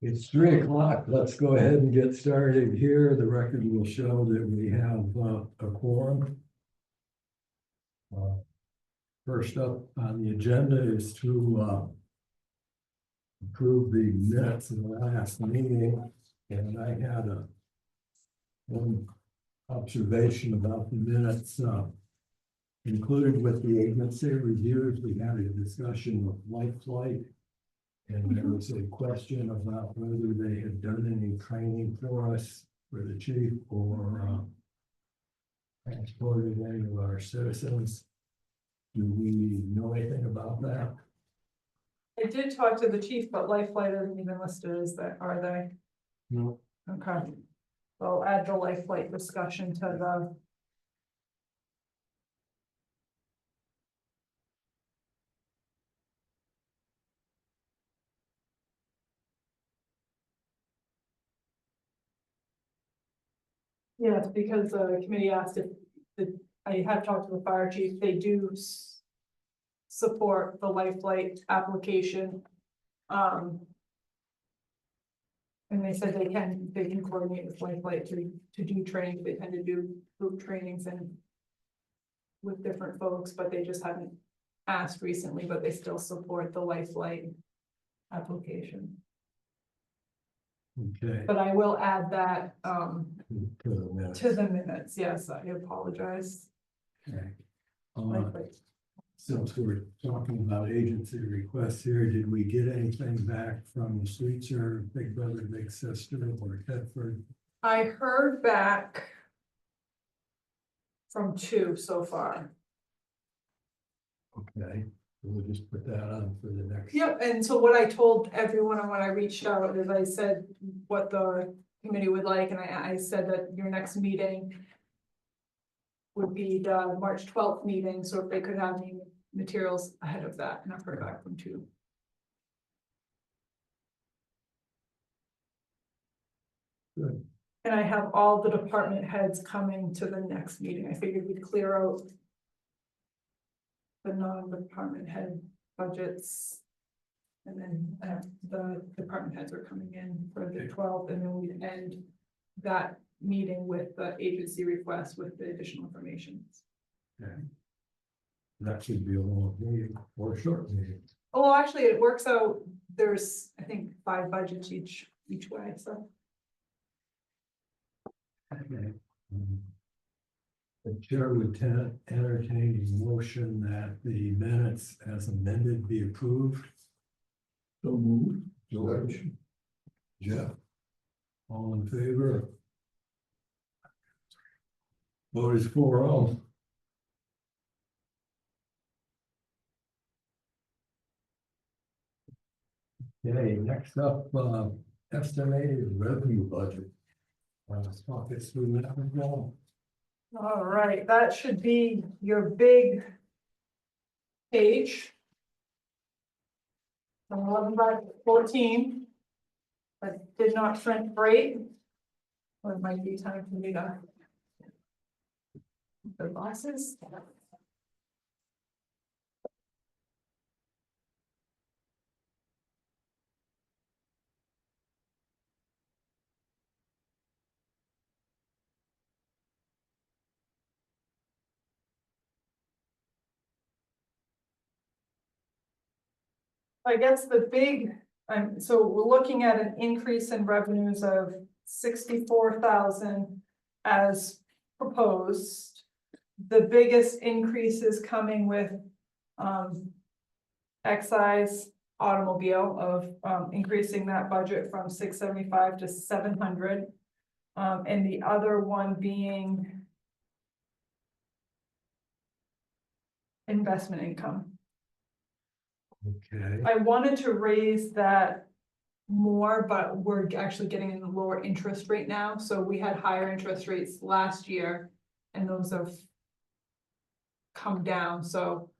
It's 3 o'clock. Let's go ahead and get started here. The record will show that we have a quorum. First up on the agenda is to approve the minutes of the last meeting. And I had one observation about the minutes included with the agency reviews. We had a discussion of life flight. And there was a question about whether they had done any training for us, for the chief, or transported any of our citizens. Do we know anything about that? I did talk to the chief, but Life Flight isn't even listed as that, are they? No. Okay. So I'll add the Life Flight discussion to the. Yes, because the committee asked if I have talked to the fire chief, they do support the Life Flight application. And they said they can coordinate with Life Flight to do training. They tend to do group trainings and with different folks, but they just haven't asked recently, but they still support the Life Flight application. Okay. But I will add that To the minutes. to the minutes. Yes, I apologize. Okay. Life Flight. Since we're talking about agency requests here, did we get anything back from Sweetser, Big Brother, Big Sister, or Thetford? I heard back from 2 so far. Okay, we'll just put that on for the next. Yep, and so what I told everyone when I reached out is I said what the committee would like, and I said that your next meeting would be the March 12th meeting, so if they could have any materials ahead of that, and I've heard back from 2. Good. And I have all the department heads coming to the next meeting. I figured we'd clear out the non-department head budgets. And then the department heads are coming in for the 12th, and then we'd end that meeting with the agency request with the additional information. Okay. That should be a long meeting or a short meeting. Oh, well, actually, it works out. There's, I think, 5 budgets each way, so. Okay. The chair would entertain a motion that the minutes as amended be approved. So moved. George. Jeff. All in favor? Vote is 4-0. Okay, next up, estimated revenue budget. Let's talk this through that as well. All right, that should be your big page. 11/14. But did not print great. Or it might be time for me to. The glasses. I guess the big, so we're looking at an increase in revenues of 64,000 as proposed. The biggest increase is coming with excise automobile of increasing that budget from 675 to 700. And the other one being investment income. Okay, I wanted to raise that more, but we're actually getting in the lower interest rate now, so we had higher interest rates last year, and those have come down, so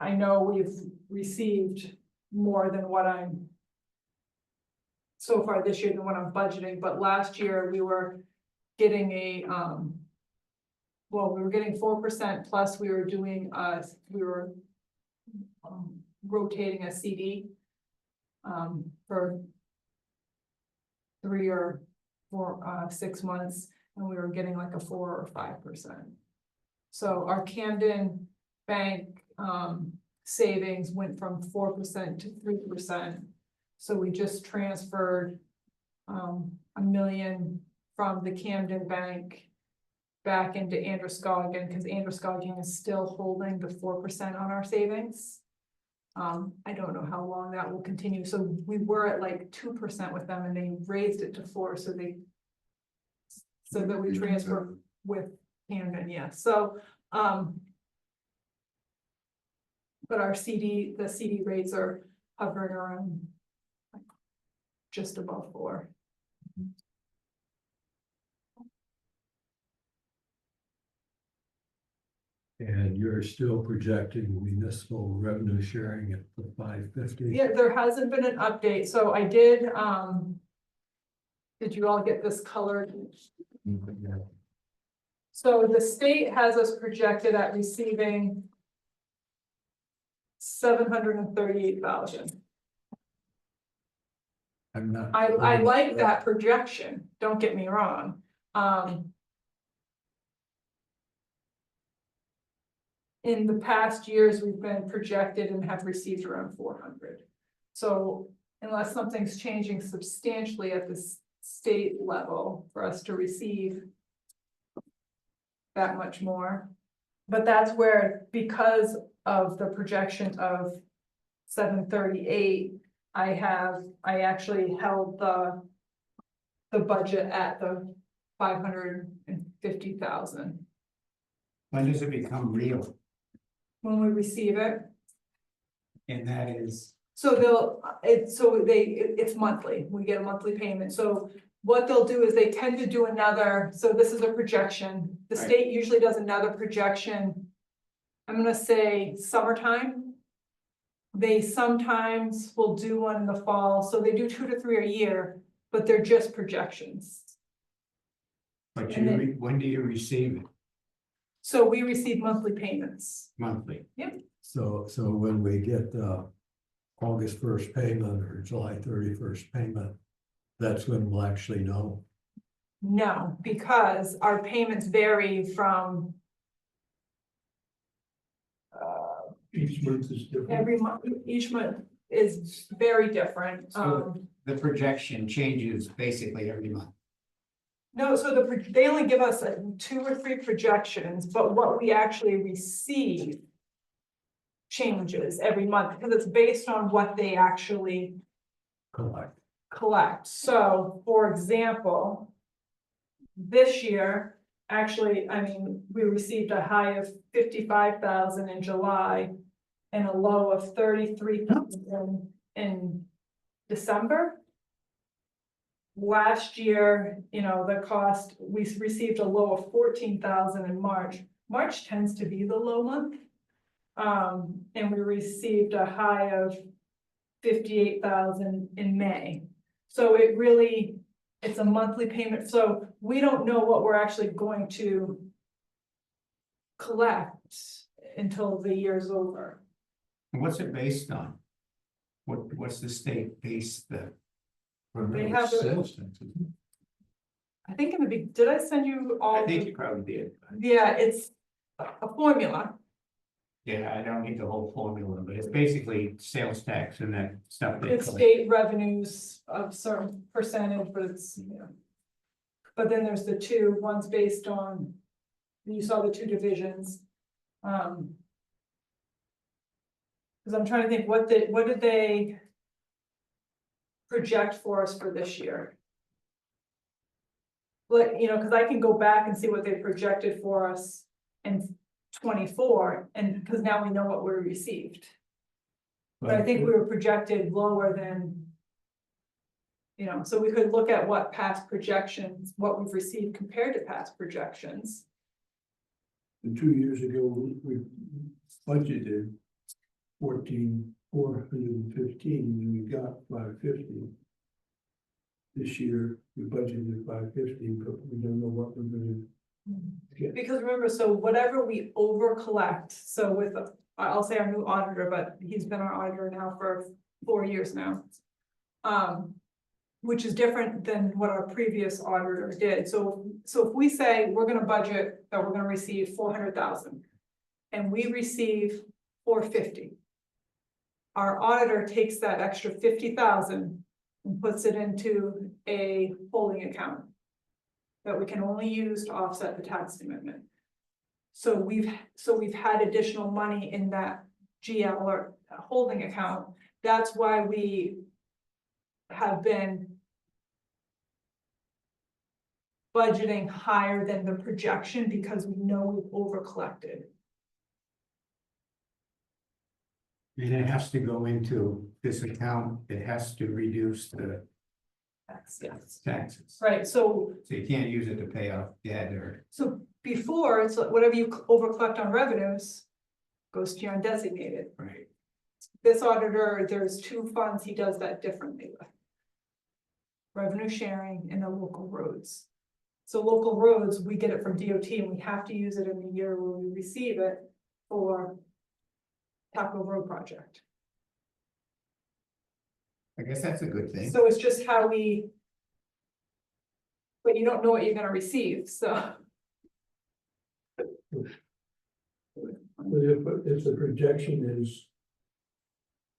I know we've received more than what I'm so far this year than what I'm budgeting, but last year we were getting a well, we were getting 4% plus we were doing rotating a CD for 3 or 4, 6 months, and we were getting like a 4 or 5%. So our Camden Bank, savings went from 4% to 3%. So we just transferred, $1 million from the Camden Bank back into Androscoggin, because Androscoggin is still holding the 4% on our savings. I don't know how long that will continue, so we were at like 2% with them, and they raised it to 4, so that we transfer with Camden, yeah, so, but our the CD rates are hovering around just above 4. And you're still projecting municipal revenue sharing at the 550? Yeah, there hasn't been an update, so I did you all get this colored? Yeah. So the state has us projected at receiving 738,000. I'm not. I like that projection, don't get me wrong. In the past years, we've been projected and have received around 400. So unless something's changing substantially at the state level for us to receive that much more. But that's where, because of the projection of 738, I actually held the budget at the 550,000. When does it become real? When we receive it, And that is, so it's monthly, we get a monthly payment, so what they'll do is they tend to do another, so this is a projection. The Right. state usually does another projection, I'm gonna say summertime. They sometimes will do one in the fall, so they do 2 to 3 a year, but they're just projections. but And then- when do you receive it? So we receive monthly payments. Monthly? So when we get the August 1st payment or July 31st payment, that's when we'll actually know. No, because our payments vary from Each month is different. every month, each month is very different. So- The projection changes basically every month. No, so they only give us 2 or 3 projections, but what we actually receive changes every month, because it's based on what they actually collect. So, for example, this year, actually, I mean, we received a high of 55,000 in July and a low of 33,000 in December. Last year, the cost, we received a low of 14,000 in March. March tends to be the low month. And we received a high of 58,000 in May. So it's a monthly payment, so we don't know what we're actually going to collect until the year's over. And what's it based on? What's the state base the? They have a- Sales taxes. I think did I send you all? I think you probably did. Yeah, it's a formula. Yeah, I don't need the whole formula, but it's basically sales tax and that stuff. they It's collect. state revenues of certain percentage, but but then there's the two, one's based on, you saw the 2 divisions. Because I'm trying to think, what did they project for us for this year? Like, because I can go back and see what they projected for us in 24, and because now we know what we received. But I think we were projected lower than, so we could look at what past projections, what we've received compared to past projections. 2 years ago, we budgeted 415, and we got 550. This year, we budgeted 550, but we don't know what we're gonna get. Because remember, so whatever we over collect, so with, I'll say our new auditor, but he's been our auditor now for 4 years now. which is different than what our previous auditor did. So if we say we're gonna budget, that we're gonna receive 400,000. And we receive 450. Our auditor takes that extra 50,000 and puts it into a holding account. That we can only use to offset the tax commitment. So we've had additional money in that GL or holding account. That's why we have been budgeting higher than the projection, because we know we've over collected. And it has to go into this account, it has to reduce the Yes, taxes. right, so So you can't use it to pay off debt or, before, it's like whatever you over collect on revenues goes to your undesignated. right? This auditor, there's two funds he does that differently with. Revenue sharing and the local roads. So local roads, we get it from DOT and we have to use it in the year where we receive it for capital road project. I guess that's a good thing. So it's just how we. But you don't know what you're gonna receive, so. But if the projection is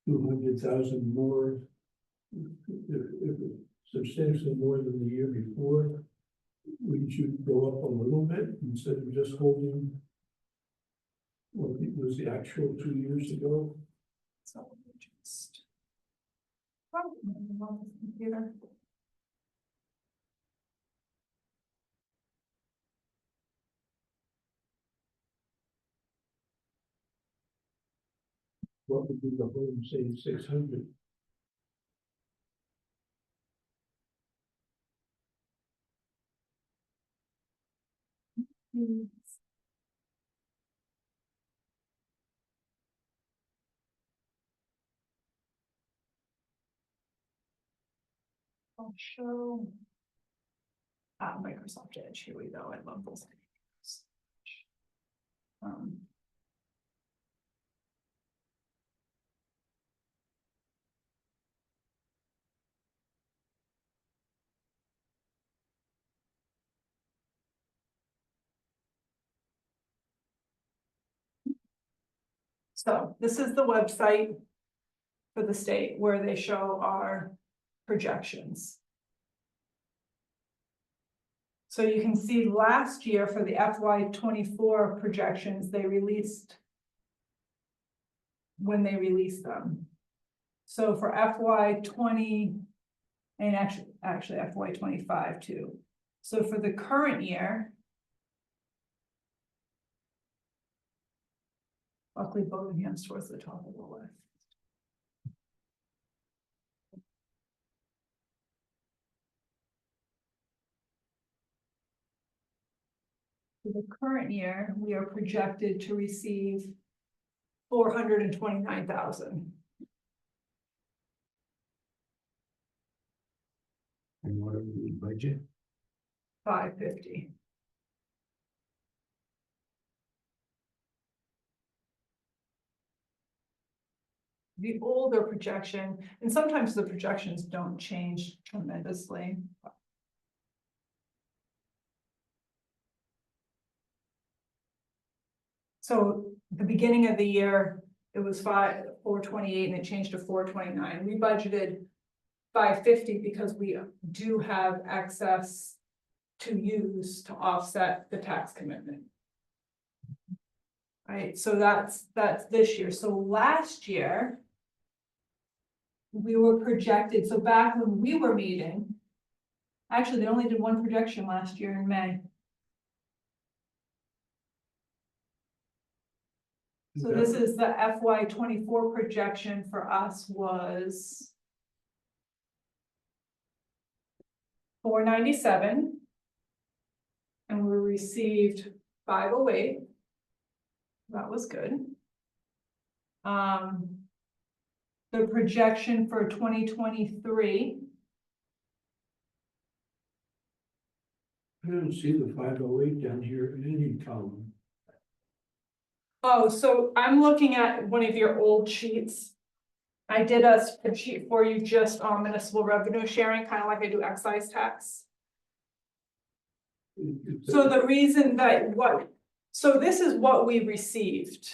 200,000 more, if it's substantially more than the year before, wouldn't you go up a little bit instead of just holding what was the actual 2 years ago? So let me just. Oh, I'm on the computer. What would be the whole, say, 600? I'll show. Microsoft Edge, here we go, I love those. Um. So this is the website for the state where they show our projections. So you can see last year for the FY24 projections, they released when they released them. So for FY20 and actually FY25 too. So for the current year, Buckley Bowdenham's towards the top of the list. For the current year, we are projected to receive 429,000. And what are we budget? 550. The older projection, and sometimes the projections don't change tremendously. So the beginning of the year, it was 428 and it changed to 429. We budgeted 550 because we do have excess to use to offset the tax commitment. Right, so that's this year. So last year, we were projected, so back when we were meeting, actually, they only did one projection last year in May. So this is the FY24 projection for us was 497. And we received 508. That was good. The projection for 2023. I don't see the 508 down here in any column. Oh, so I'm looking at one of your old sheets. I did a spreadsheet for you just on municipal revenue sharing, kind of like I do excise tax. So the reason that so this is what we received.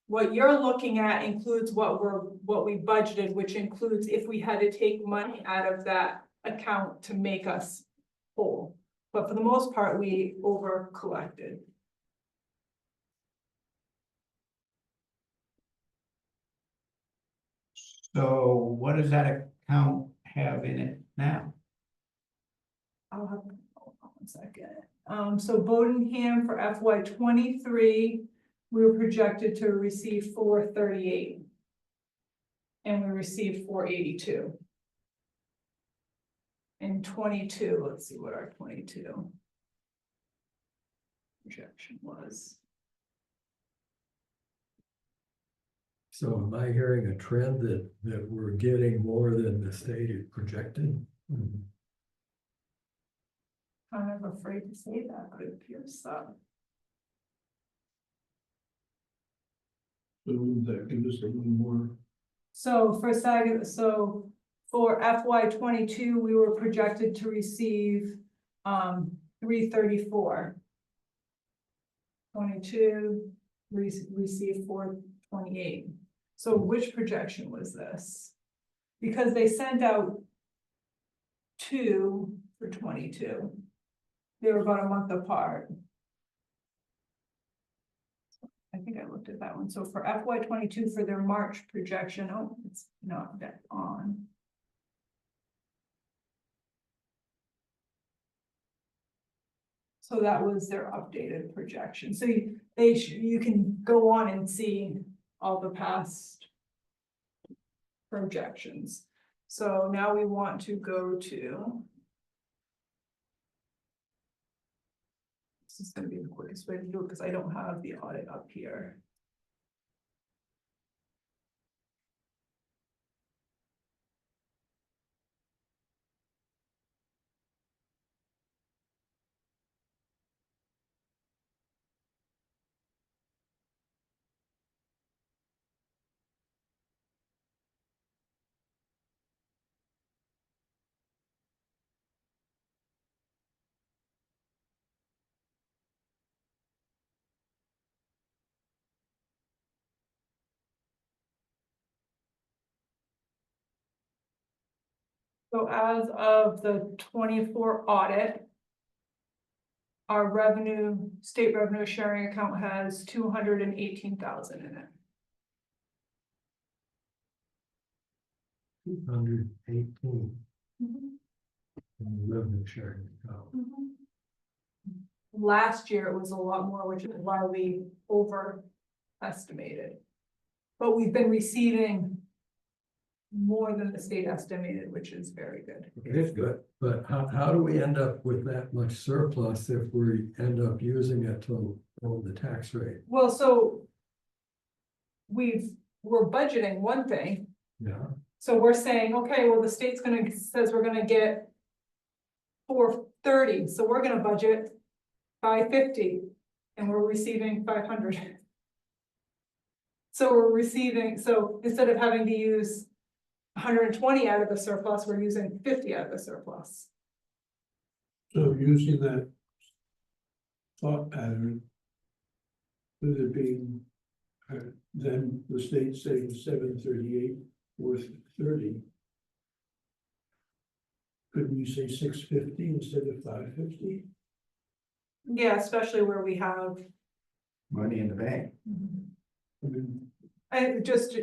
What you're looking at includes what we budgeted, which includes if we had to take money out of that account to make us whole. But for the most part, we over collected. So what does that account have in it now? I'll have, hold on 1 second. So Bodenham for FY 23, we were projected to receive 438. And we received 482. In 22, let's see what our 22 projection was. So am I hearing a trend that we're getting more than the state is projected? Kind of afraid to say that, but it appears so. So that gives us a little more, So for FY 22, we were projected to receive 334. 22, received 428. So which projection was this? Because they sent out 2 for 22. They were about a month apart. I think I looked at that one. So for FY 22 for their March projection, oh, it's not that on. So that was their updated projection. So you can go on and see all the past projections. So now we want to go to. This is going to be the quickest way to do it because I don't have the audit up here. So as of the 24 audit, our state revenue sharing account has 218,000 in it. 218 in the revenue sharing account. Last year it was a lot more, which is why we overestimated. But we've been receiving more than the state estimated, which is very good. It's good, but how do we end up with that much surplus if we end up using it to hold the tax rate? Well, so we're budgeting one thing. Yeah, So we're saying, okay, well, the state's says we're gonna get 430, so we're gonna budget 550, and we're receiving 500. So instead of having to use 120 out of the surplus, we're using 50 out of the surplus. so using that thought pattern. With it being, then the state saying 738 worth 30. Couldn't you say 650 instead of 550? Yeah, especially where we have. Money in the bank. I mean, I just,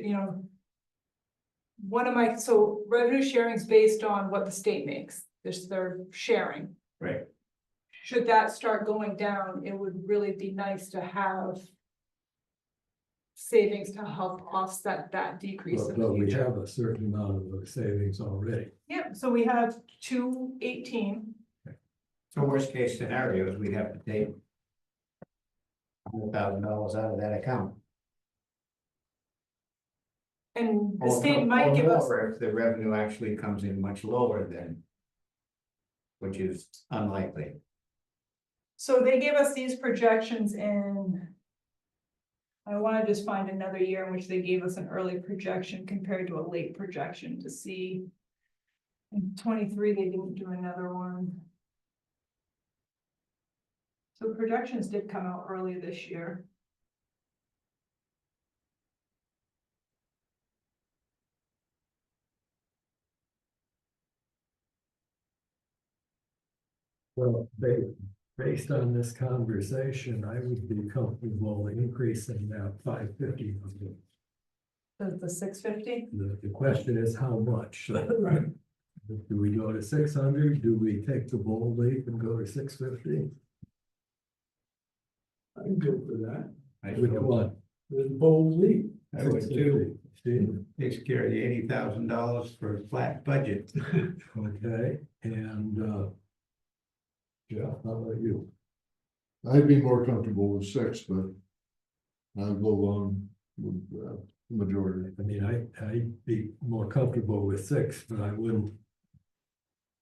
so revenue sharing is based on what the state makes, they're sharing. Right. Should that start going down, it would really be nice to have savings to help offset that decrease in the but we future. have a certain amount of those savings already. Yeah, so we have 218. So worst case scenario is we'd have to take $100,000 out of that account. And the Or state might give us, more if the revenue actually comes in much lower than, which is unlikely. so they gave us these projections in I wanna just find another year in which they gave us an early projection compared to a late projection to see. In 23, they didn't do another one. So projections did come out early this year. Well, based on this conversation, I would be comfortable increasing that 550. The 650? The question is how much? Right. Do we go to 600? Do we take the bold leap and go to 650? I can go for that. Which one? There's bold leap. I would too. 650. Steve? Takes care of the $80,000 for a flat budget. Okay, and Jeff, how about you? I'd be more comfortable with 6, but I'll go along with the majority. I mean, I'd be more comfortable with 6, but I wouldn't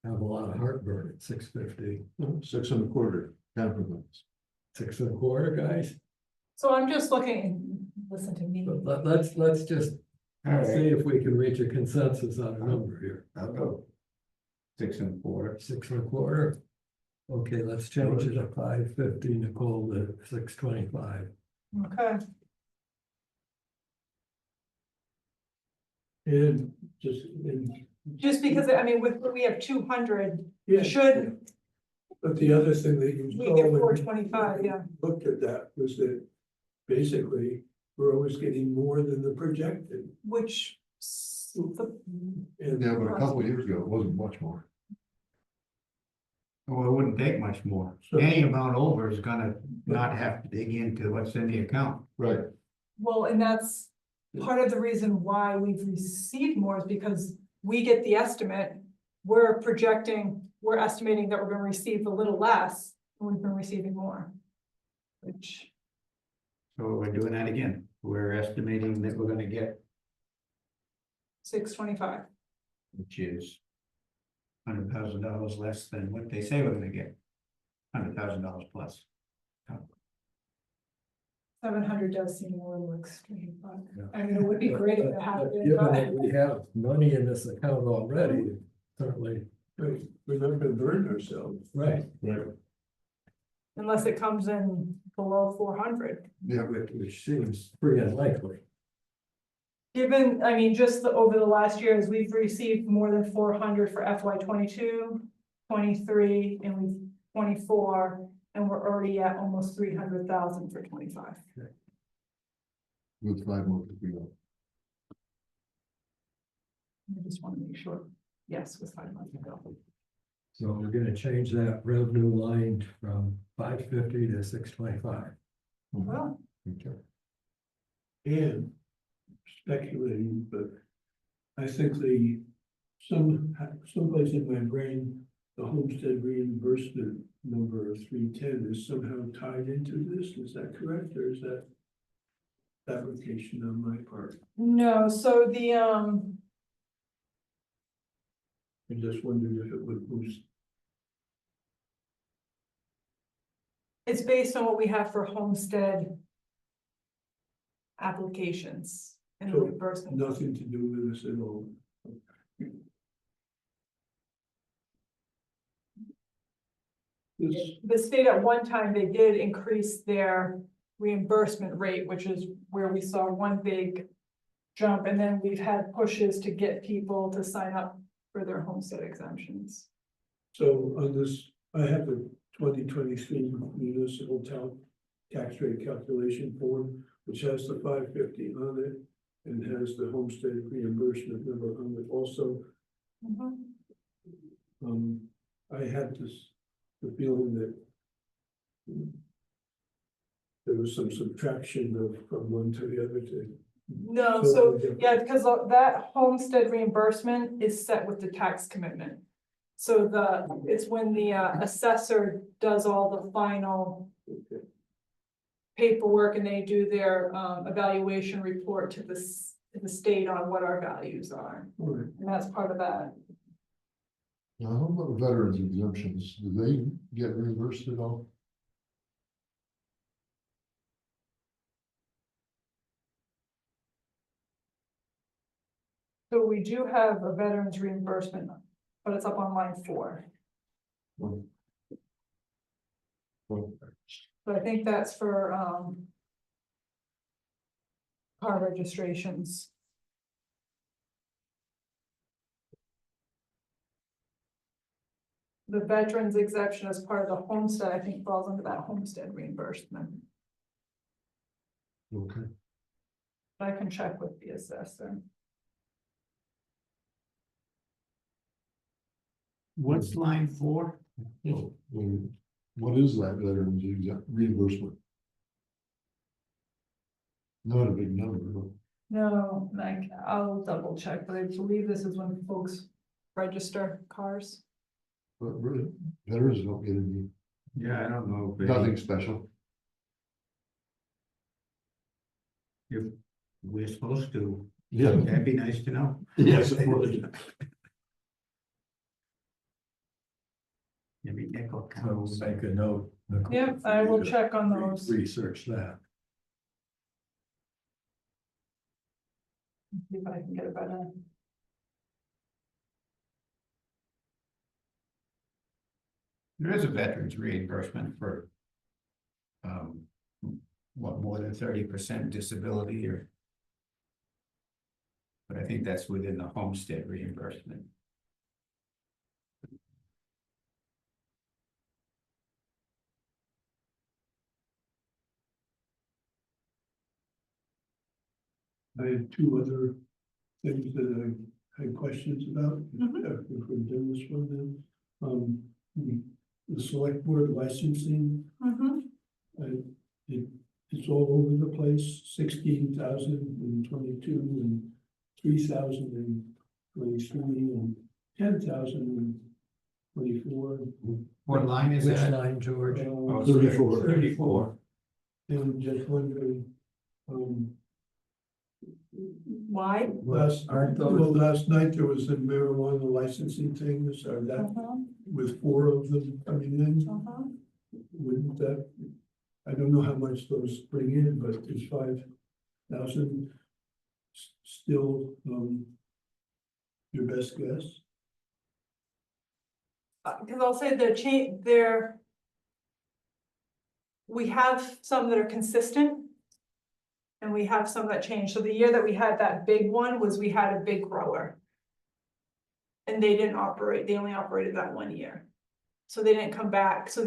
have a lot of heartburn at 650. 6 and a quarter, compromise. 6 and a quarter, guys? So I'm just looking, listen to me. But let's just All right, see if we can reach a consensus on a number here. I'll go 6 1/4. 6 and a quarter? Okay, let's change it to 550, Nicole, to 625. Okay, And just, and, just because, I mean, we have 200, yeah. should But the other thing that you we saw get when 425, yeah. you looked at that was that basically we're always getting more than the projected. Which. And Yeah, but a couple of years ago, it wasn't much more. Well, it wouldn't take much more. So- Any amount over is gonna not have to dig into what's in the account. Right. Well, and that's part of the reason why we've received more is because we get the estimate. We're estimating that we're gonna receive a little less, and we've been receiving more. Which, So we're doing that again. We're estimating that we're gonna get, 625, which is $100,000 less than what they say we're gonna get. $100,000 plus. 700 does seem a little extreme, but, Yeah. I mean, it would be great if it But happened. given but- that we have money in this account already, certainly, we're not gonna burn ourselves. right, Right. Unless it comes in below 400. Yeah, which seems pretty unlikely. Given, I mean, just over the last years, we've received more than 400 for FY 22, 23, and we've 24, and we're already at almost 300,000 for 25. with 5 more to go. I just want to make sure, yes, with 5 months ago. So we're gonna change that revenue line from 550 to 625. Well, Okay. And speculating, but I think someplace in my brain, the homestead reimbursement number of 310 is somehow tied into this. Is that correct, or is that fabrication on my part? no, so the, I just wondered if it would boost. it's based on what we have for homestead applications and So, reimbursement. Nothing to do with this at all. This, The state at one time, they did increase their reimbursement rate, which is where we saw one big jump, and then we've had pushes to get people to sign up for their homestead exemptions. so on this, I have the 2023 municipal tax rate calculation form, which has the 550 on it. And has the homestead reimbursement number on it also. I had the feeling that there was some subtraction from one to the other thing. No, so, yeah, because that homestead reimbursement is set with the tax commitment. So it's when the assessor does all the final paperwork and they do their evaluation report to the state on what our values are. All right. And that's part of that. Now, how about veterans exemptions? Do they get reimbursed at all? So we do have a veterans reimbursement, but it's up on line 4. Well, So I think that's for, car registrations. The veterans exemption as part of the homestead, I think falls under that homestead reimbursement. Okay, I can check with the assessor. What's line 4? well, what is that veterans reimbursement? Not a big number, but No, like, I'll double check, but I believe this is when folks register cars. really, veterans don't get any, Yeah, I don't know. if they- nothing special. If we're supposed to, Yeah. that'd be nice to know. Yes, it would. Every nickel So counts. make a note. Nicole, Yep, I will check on those. Research that. See if I can get a better. There is a veterans reimbursement for what, more than 30% disability or. But I think that's within the homestead reimbursement. I had 2 other things that I had questions about. If we're doing this one then, the select board licensing, it's all over the place, 16,022 and 3,023 and 10,024. What line is Which that? line, George? 34. 34. And just wondering, Why? Aren't those? well, last night there was a marijuana licensing thing, so that with 4 of them coming in, wouldn't that? I don't know how much those bring in, but is 5,000 still, your best guess? Because I'll say we have some that are consistent. And we have some that change. So the year that we had that big one was we had a big grower. And they didn't operate, they only operated that 1 year. So they didn't come back. So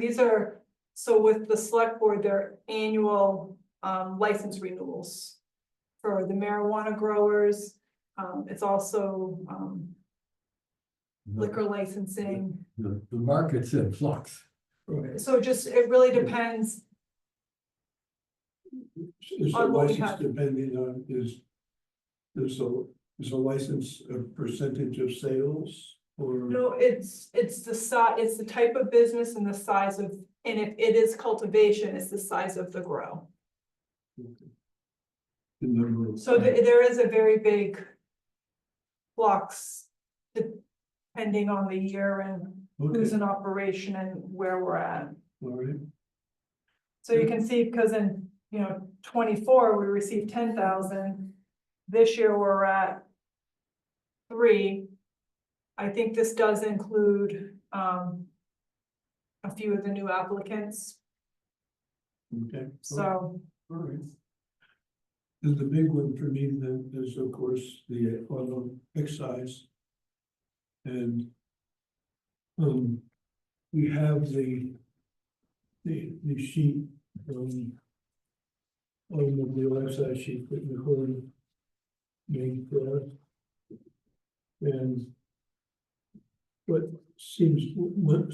so with the select board, their annual license renewals. For the marijuana growers, it's also liquor licensing. The market's in flux. Right. So it really depends. Is the On what we license have. depending on, is a license a percentage of sales or? No, it's the type of business and the size of, and if it is cultivation, it's the size of the grow. The number of. So there is a very big flux depending on the year and who's Okay, in operation and where we're at. all right, So you can see, because in, 24, we received 10,000. This year we're at 3. I think this does include a few of the new applicants, okay. so. All right. And the big one for me then is, of course, the auto excise. And we have the sheet, automobile excise sheet that Nicole made for us. And what seems,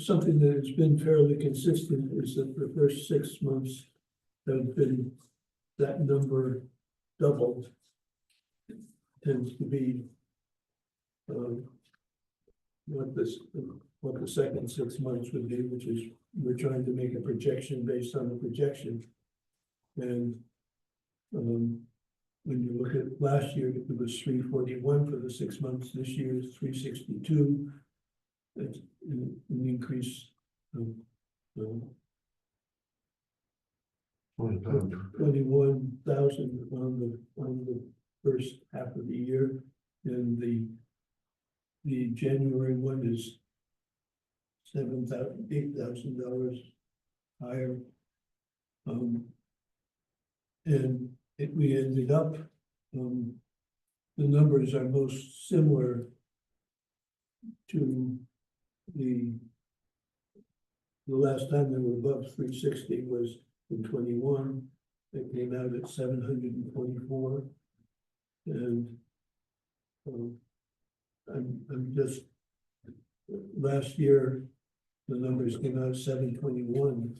something that has been fairly consistent is that the first 6 months have been, that number doubled. Tends to be what the second 6 months would be, which is, we're trying to make a projection based on the projection. And when you look at last year, it was 341 for the 6 months. This year is 362. That's an increase of 21,000 on the first half of the year. And the January one is $8,000 higher. And we ended up, the numbers are most similar to the last time they were above 360 was in 21. They came out at 724. And I'm just, last year, the numbers came out 721.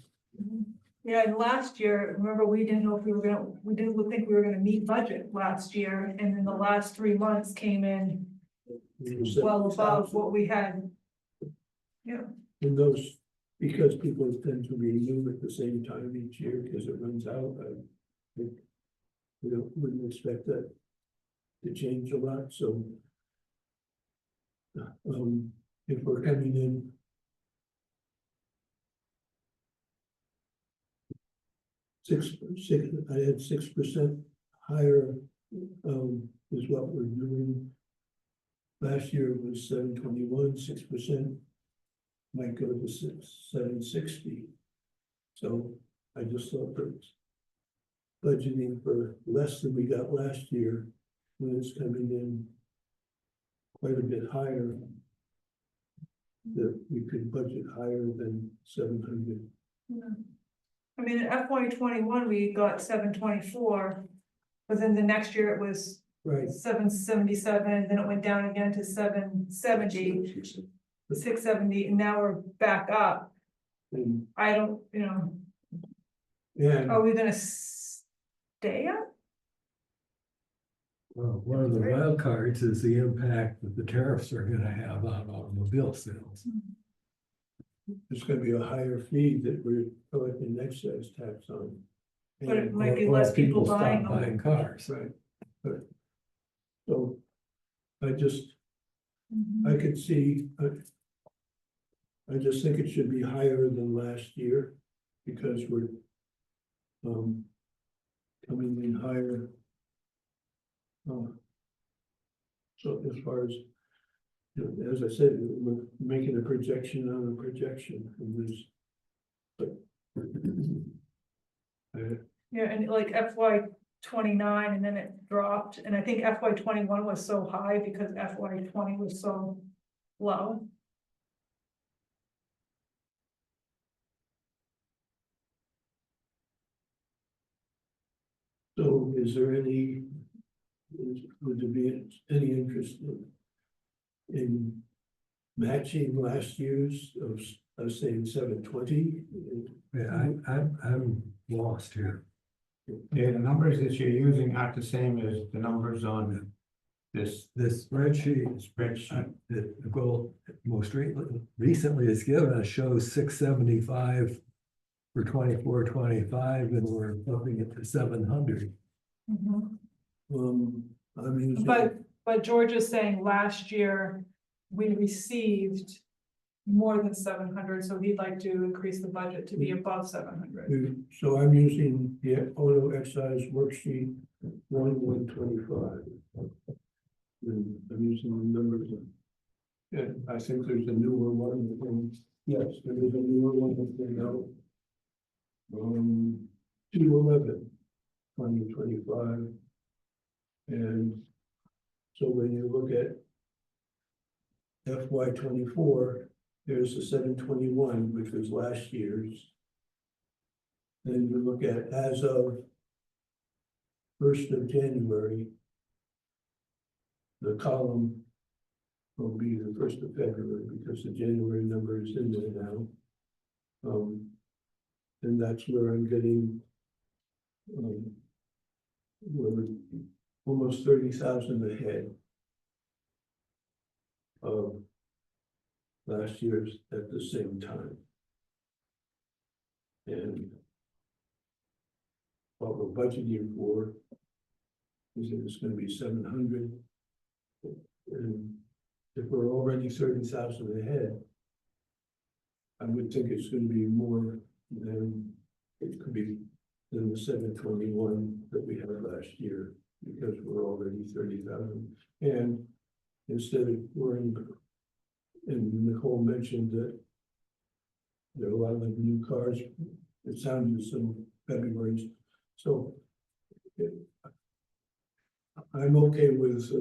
Yeah, and last year, remember, we didn't know if we were gonna, we didn't think we were gonna meet budget last year, and then the last 3 months came in well above what we had. Yeah, And those, because people tend to renew at the same time each year because it runs out, I think wouldn't expect that to change a lot, so. If we're coming in. Six, I had 6% higher, is what we're doing. Last year it was 721, 6%. Might go to 760. So I just thought that budgeting for less than we got last year, when it's coming in quite a bit higher, that we could budget higher than 700. I mean, in FY 21, we got 724, but then the next year it was Right. 777, then it went down again to 770, 670, and now we're back up. And, I don't, you know, and are we gonna stay up? Well, one of the wild cards is the impact that the tariffs are gonna have on automobile sales. there's gonna be a higher fee that we're collecting excise tax on. But it And- might be Or less people stop buying them. buying cars. Right, but, so, I just, Mhm. I could see, I just think it should be higher than last year, because we're, coming in higher. So as far as, you know, as I said, we're making a projection on a projection, and there's, but. Yeah, and like FY 29, and then it dropped, and I think FY 21 was so high because FY 20 was so low. So is there would there be any interest in matching last year's of saying 720? Yeah, I'm lost here. Yeah, the numbers that you're using aren't the same as the numbers on this This spreadsheet, spreadsheet. the goal most recently is given us shows 675 for 24-25, and we're bumping it to 700. I mean. But George is saying last year, we received more than 700, so he'd like to increase the budget to be above 700. So I'm using the auto excise worksheet 1/125. And I'm using the numbers. And I think there's a newer one, and yes, there is a newer one that they know. 2/11, 2025. And so when you look at FY 24, there's the 721, which was last year's. Then you look at as of 1st of January. The column will be the 1st of February because the January number is in there now. And that's where I'm getting we're almost 30,000 ahead of last year's at the same time. And what we're budgeting for is that it's gonna be 700. And if we're already 30,000 ahead, I would think it's gonna be more than, it could be than the 721 that we had last year, because we're already 30,000. And instead of worrying. And Nicole mentioned that there are a lot of new cars, it sounded some February's, so. I'm okay with,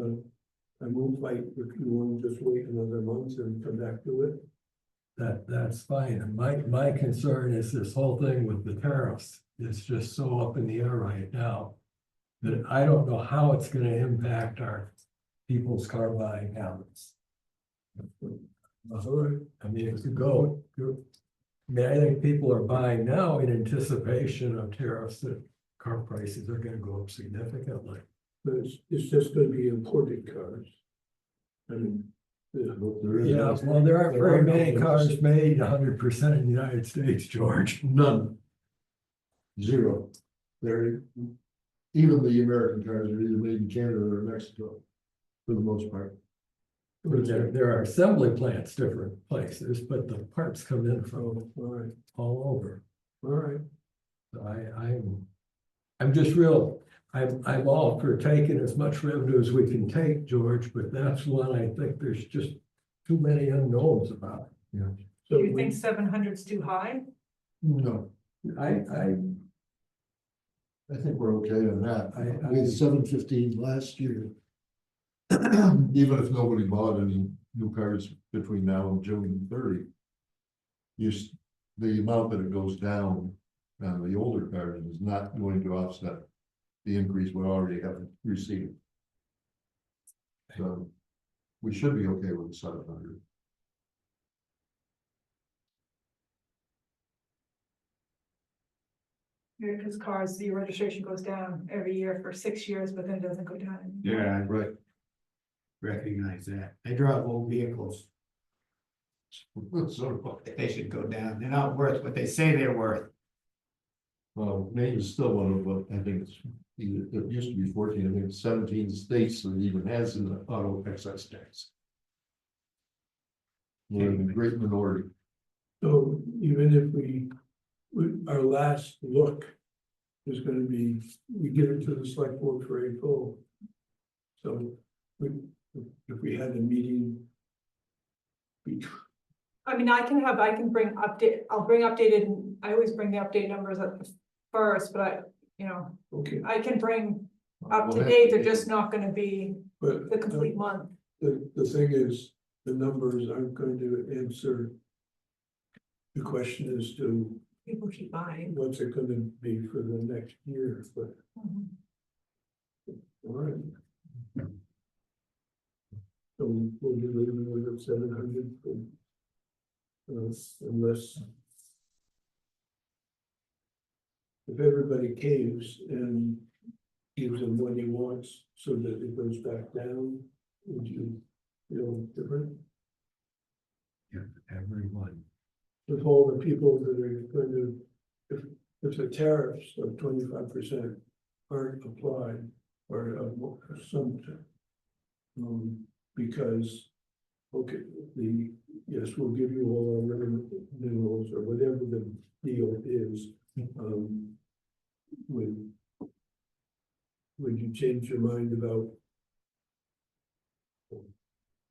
I won't fight if you want to just wait another month and come back to it. That's fine. And my concern is this whole thing with the tariffs. It's just so up in the air right now. That I don't know how it's gonna impact our people's car buying habits. All right, I mean, if you go, I mean, I think people are buying now in anticipation of tariffs that car prices are gonna go up significantly. but it's just gonna be imported cars. I mean, Yeah, well, there aren't very many cars made 100% in the United States, George. None. Zero. There, even the American cars are either made in Canada or Mexico, for the most part. There are assembly plants, different places, but the parts come in from oh, all all over. right, So I'm just I'm all for taking as much revenue as we can take, George, but that's one I think there's just too many unknowns about. so Do you we, think 700's too high? No, I I think we're okay on that. I- We had 715 last year. Even if nobody bought any new cars between now and June 30. The amount that it goes down on the older cars is not going to offset the increase we already have received. So we should be okay with the 700. Because cars, the registration goes down every year for 6 years, but then it doesn't go down. anymore. Yeah, I Right. recognize that. I drive old vehicles. So, They should go down. They're not worth what they say they're worth. well, Maine is still one of, I think it's, it used to be 14, I think it's 17 states that even has an auto excise tax. We're in a great minority. so even if our last look is gonna be, we give it to the select board for April. So if we had a meeting. I mean, I can bring I'll bring updated, I always bring the updated numbers up first, but Okay, I can bring up to We'll have date, they're just not gonna be but the complete month. the thing is, the numbers aren't going to answer. The question is to People keep buying. what's it gonna be for the next year, but Mhm. all right. So we'll be leaving with it 700. Unless. If everybody caves and gives him what he wants so that it goes back down, would you feel different? everyone. With all the people that are going to, if the tariffs of 25% aren't applied or some. Because, okay, yes, we'll give you all our minerals or whatever the deal is. Would you change your mind about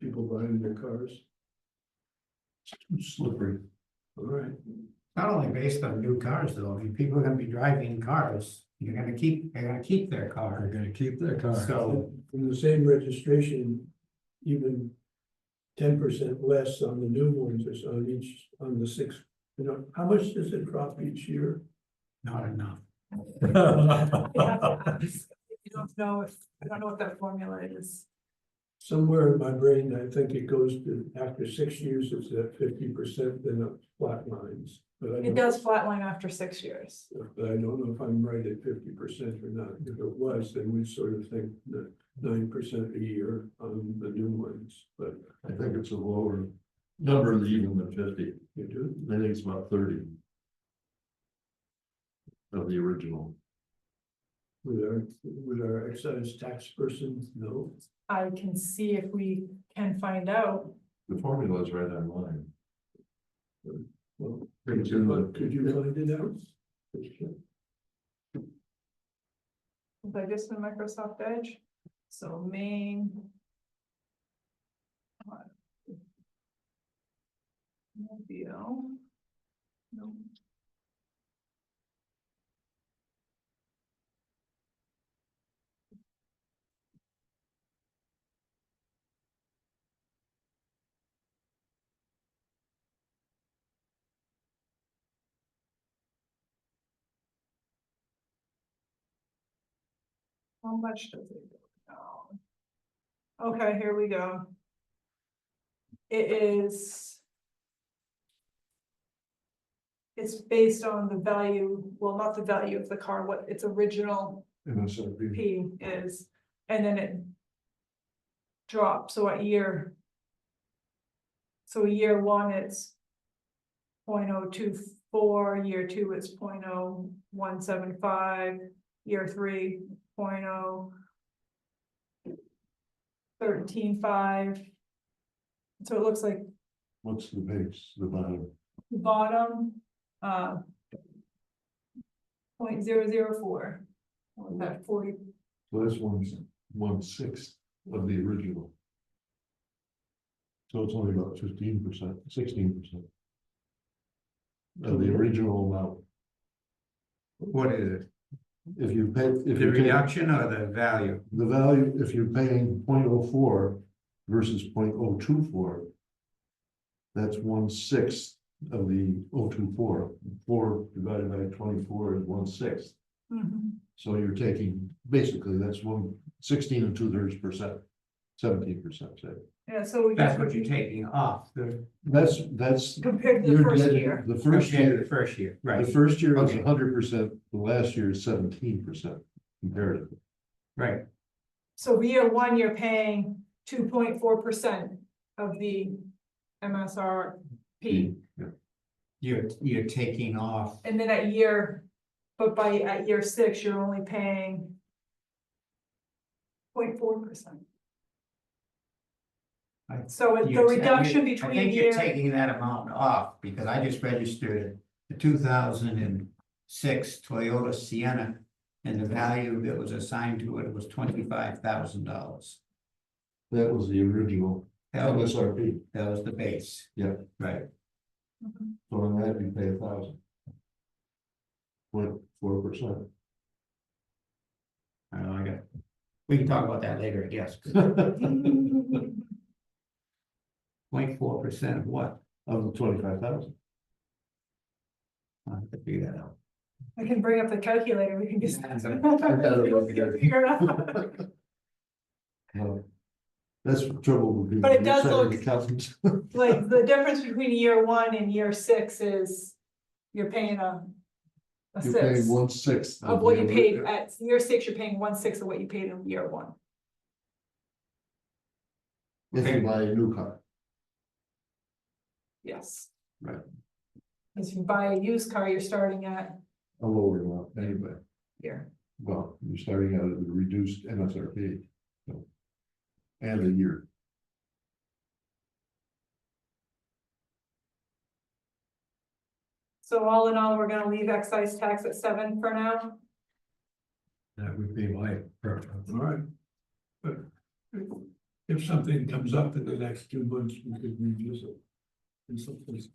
people buying their cars? Slippery. All right, Not only based on new cars though, I mean, people are gonna be driving cars. They're gonna keep their They're car. gonna keep their cars. So, in the same registration, even 10% less on the new ones is on the 6, how much does it drop each year? not enough. You have to ask. I don't know what that formula is. Somewhere in my brain, I think it goes to, after 6 years, it's at 50%, then it flatlines. It does flatline after 6 years. But I don't know if I'm right at 50% or not. If it was, then we sort of think that 9% a year on the new ones, but I think it's a lower number even than 50. you do. I think it's about 30. Of the original. Would our excise tax person know? I can see if we can find out. The formula is right online. Well, It's in the- could you find it out? If I just in Microsoft Edge, so Maine. Deal. No. How much does it go down? Okay, here we go. It is. It's based on the value, well, not the value of the car, what its original MSRP. P is, and then it drops, so at year. So year one, it's 0.024, year two, it's 0.0175, year three, 0.013.5. So it looks like What's the base, the bottom? the bottom, 0.004. What was that, 40? So that's 1/6 of the original. So it's only about 15%, 16%. Of the original amount. What is it? If you pay, if The you pay reduction or the value? the value, if you're paying 0.04 versus 0.024. That's 1/6 of the 0.24. 4 divided by 24 is 1/6. Mhm. So you're taking, basically, that's 16 2/3%, 17%, say. Yeah, so we That's got what you're taking off That's. compared to the you're first getting year. The first compared to year, the first year, the right, first year is Okay. 100%, the last year is 17% comparatively. right. So year one, you're paying 2.4% of the MSRP. Yeah. You're taking off, And then at year six, you're only paying 0.4%. I- So the You're- reduction I between think you're year, taking that amount off, because I just registered the 2006 Toyota Sienna. And the value that was assigned to it was $25,000. That was the original That was MSRP. the base. Yeah. Right, So on that, you pay 1,000. 0.4%. I know, we can talk about that later, I guess. 0.4% of what? Of the 25,000. I'll have to figure that out. I can bring up the calculator, we can just. Yeah, I've got it over here. Figure it out. No. That's the trouble with being. But it does an look- accountant. Like, the difference between year one and year six is you're paying a You're paying sixth 1/6. of what you paid at year six, you're paying 1/6 of what you paid in year one. If you buy a new car. Yes. Right. If you buy a used car, you're starting at A lower amount anyway. here. Well, you're starting out at the reduced MSRP. So. And a year. So all in all, we're gonna leave excise tax at 7 for now. That would be my preference. All right. But if something comes up in the next 2 months, we could revisit. In some place.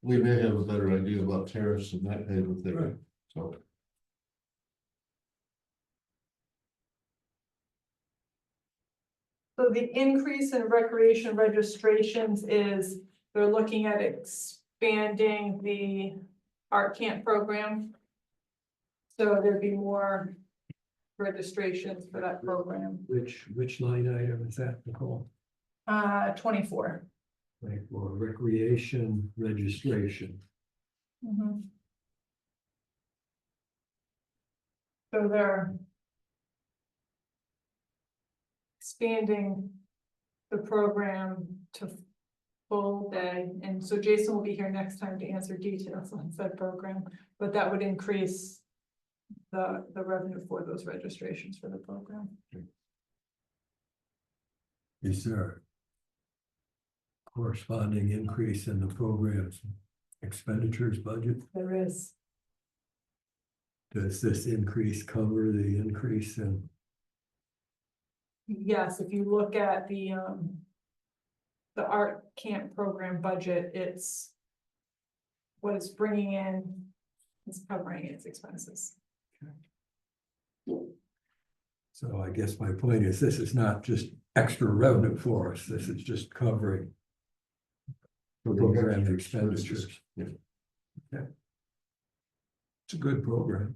We may have a better idea about tariffs and that kind of Right. thing, so. So the increase in recreation registrations is, they're looking at expanding the art camp program. So there'd be more registrations for that program. Which line item is that, Nicole? 24. Like for recreation registration. So they're expanding the program to full day, and so Jason will be here next time to answer details on said program, but that would increase the revenue for those registrations for the program. Is there a corresponding increase in the program's expenditures budget? There is. Does this increase cover the increase in? Yes, if you look at the art camp program budget, what it's bringing in is covering its expenses. So I guess my point is, this is not just extra revenue for us, this is just covering program expenditures. Yeah. Okay. It's a good program,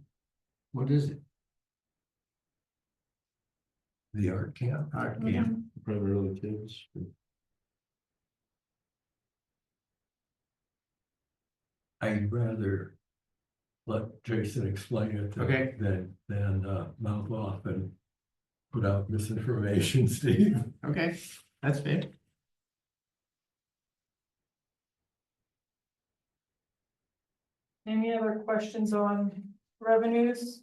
What is it? the art camp. Art camp. Primarily kids. I'd rather let Jason explain it Okay. than mouth off and put out misinformation, Steve. Okay, that's fair. Any other questions on revenues?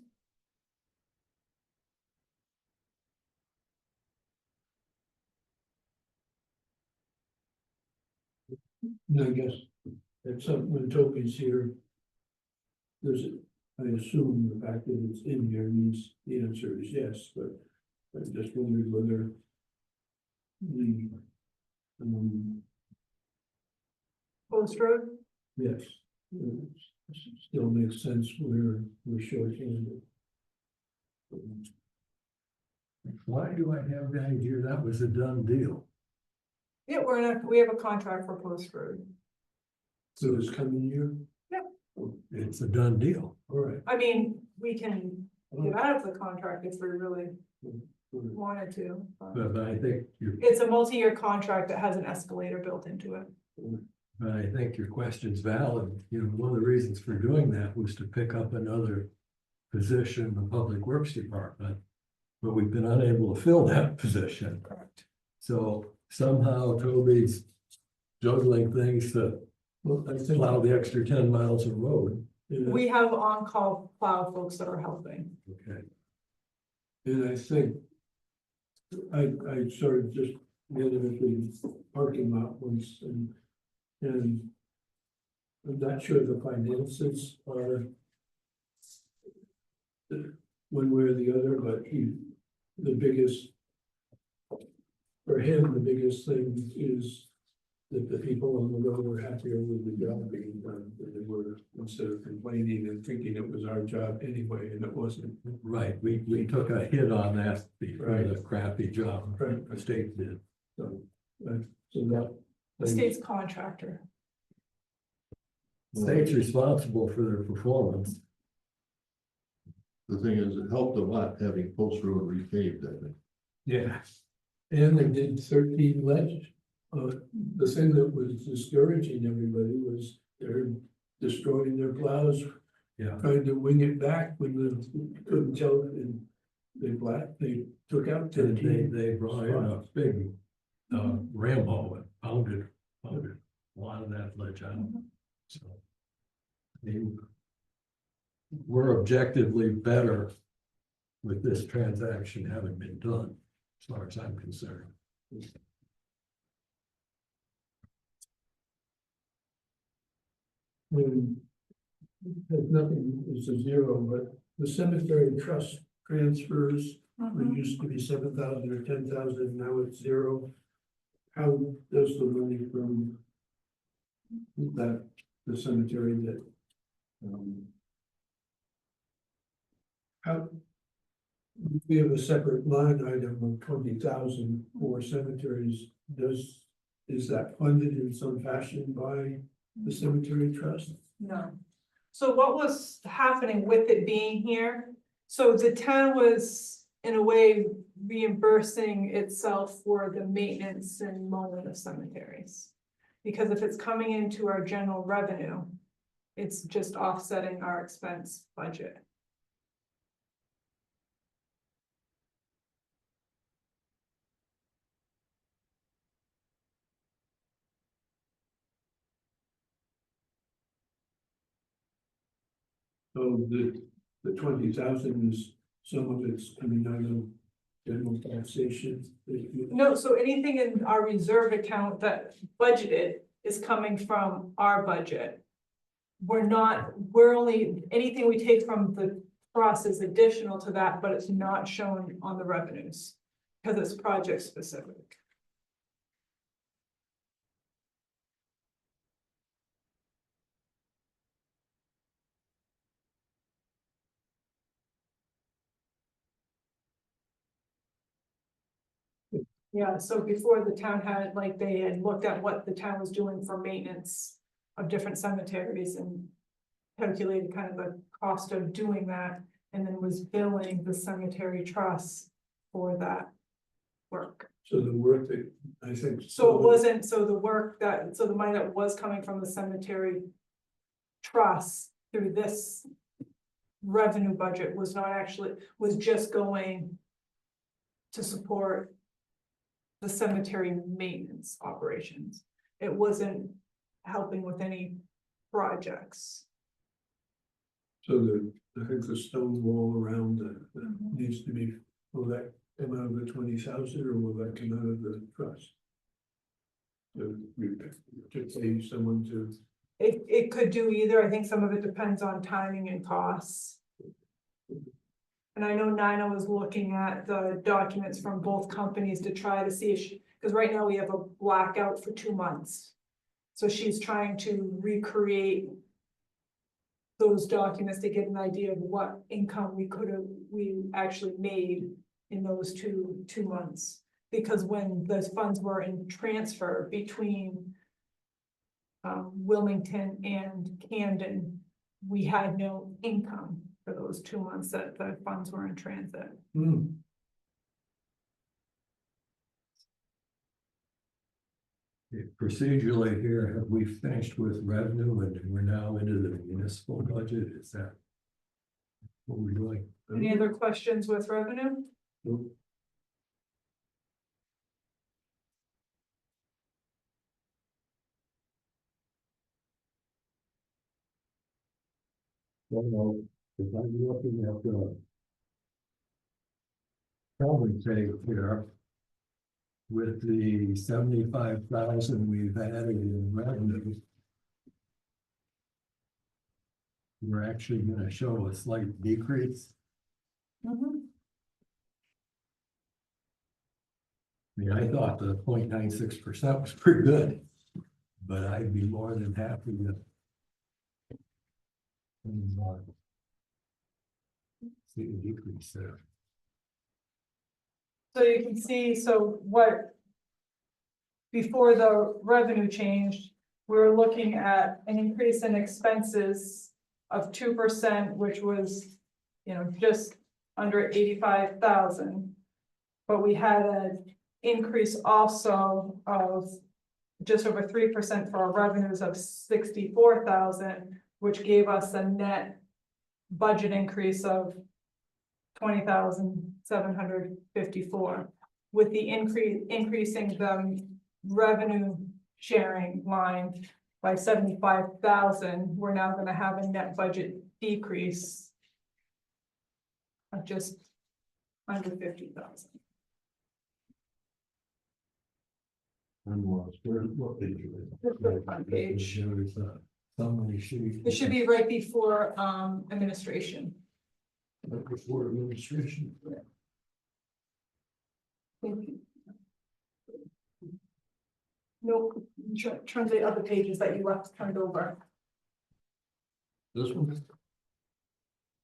And I guess, at some, when Toby's here. There's, I assume the fact that it's in here means the answer is yes, but I just wondered whether. The, Post Road? yes, still makes sense where we're short-handed. Why do I have that here? That was a done deal. Yeah, we have a contract for Post Road. So this coming year, It's a done deal. all right. I mean, we can get out of the contract if we really wanted to. But But I think it's a multi-year contract that has an escalator built into it. your question's valid. You know, one of the reasons for doing that was to pick up another position in the Public Works Department. But we've been unable to fill that position. Correct. So somehow Toby's juggling things to Well, I think. plow the extra 10 miles of road. We have on-call plow folks that are helping. Okay. And I think. I started just randomly parking lot once and. I'm not sure the finances are. One way or the other, but the biggest. For him, the biggest thing is. That the people on the road were happier with the job being done than they were, instead of complaining and thinking it was our job anyway, and it wasn't. Right, we took a hit on that for Right. the crappy job Right. the state did. So, so that. The state's contractor. State's responsible for their performance. The thing is, it helped a lot having Post Road repaved, I think. Yeah. And they did 13 ledge. The thing that was discouraging everybody was they're destroying their plows, Yeah, trying to wing it back when they couldn't tell it, and they took out and 13. they brought in a big Rambo and pounded a lot of that ledge out. So. I mean, we're objectively better with this transaction having been done, as far as I'm concerned. There's nothing, it's a zero, but the cemetery trust transfers, it used to be 7,000 or 10,000, now it's zero. How does the money from that, the cemetery that, how, we have a separate line item of 20,000 for cemeteries, is that funded in some fashion by the cemetery trust? No. So what was happening with it being here? So the town was, in a way, reimbursing itself for the maintenance and mowing of cemeteries. Because if it's coming into our general revenue, it's just offsetting our expense budget. So the 20,000 is, some of it's coming out of general taxation. No, so anything in our reserve account that budgeted is coming from our budget. We're only, anything we take from the trust is additional to that, but it's not shown on the revenues. Because it's project specific. Yeah, so before the town had, like, they had looked at what the town was doing for maintenance of different cemeteries and calculated kind of the cost of doing that, and then was billing the cemetery trust for that work. So the work that, I think. So it wasn't, so the work that, so the money that was coming from the cemetery trust through this revenue budget was not actually, was just going to support the cemetery maintenance operations. It wasn't helping with any projects. So I think the stone wall around that needs to be, will that come out of the 20,000 or will that come out of the trust? To pay someone to, It could do either. I think some of it depends on timing and costs. And I know Nina was looking at the documents from both companies to try to see if because right now we have a blackout for 2 months. So she's trying to recreate those documents to get an idea of what income we actually made in those two months. Because when those funds were in transfer between Wilmington and Camden, we had no income for those 2 months that the funds were in transit. Procedurally here, have we finished with revenue and we're now into the municipal budget? Is that what we're doing? Any other questions with revenue? Well, if I'm looking at the probably say here, with the 75,000 we've added in revenue, we're actually gonna show a slight decrease. Mhm. I mean, I thought the 0.96% was pretty good, but I'd be more than happy to see a decrease there. So you can see, so what, before the revenue changed, we were looking at an increase in expenses of 2%, which was, just under 85,000. But we had an increase also of just over 3% for our revenues of 64,000, which gave us a net budget increase of 20,754. With the increasing the revenue sharing line by 75,000, we're now gonna have a net budget decrease of just under 50,000. I'm lost, what page are we The third page. There is a summary sheet. It should be right before administration. at? Before administration. Nope, turn the other pages that you left turned over. This one,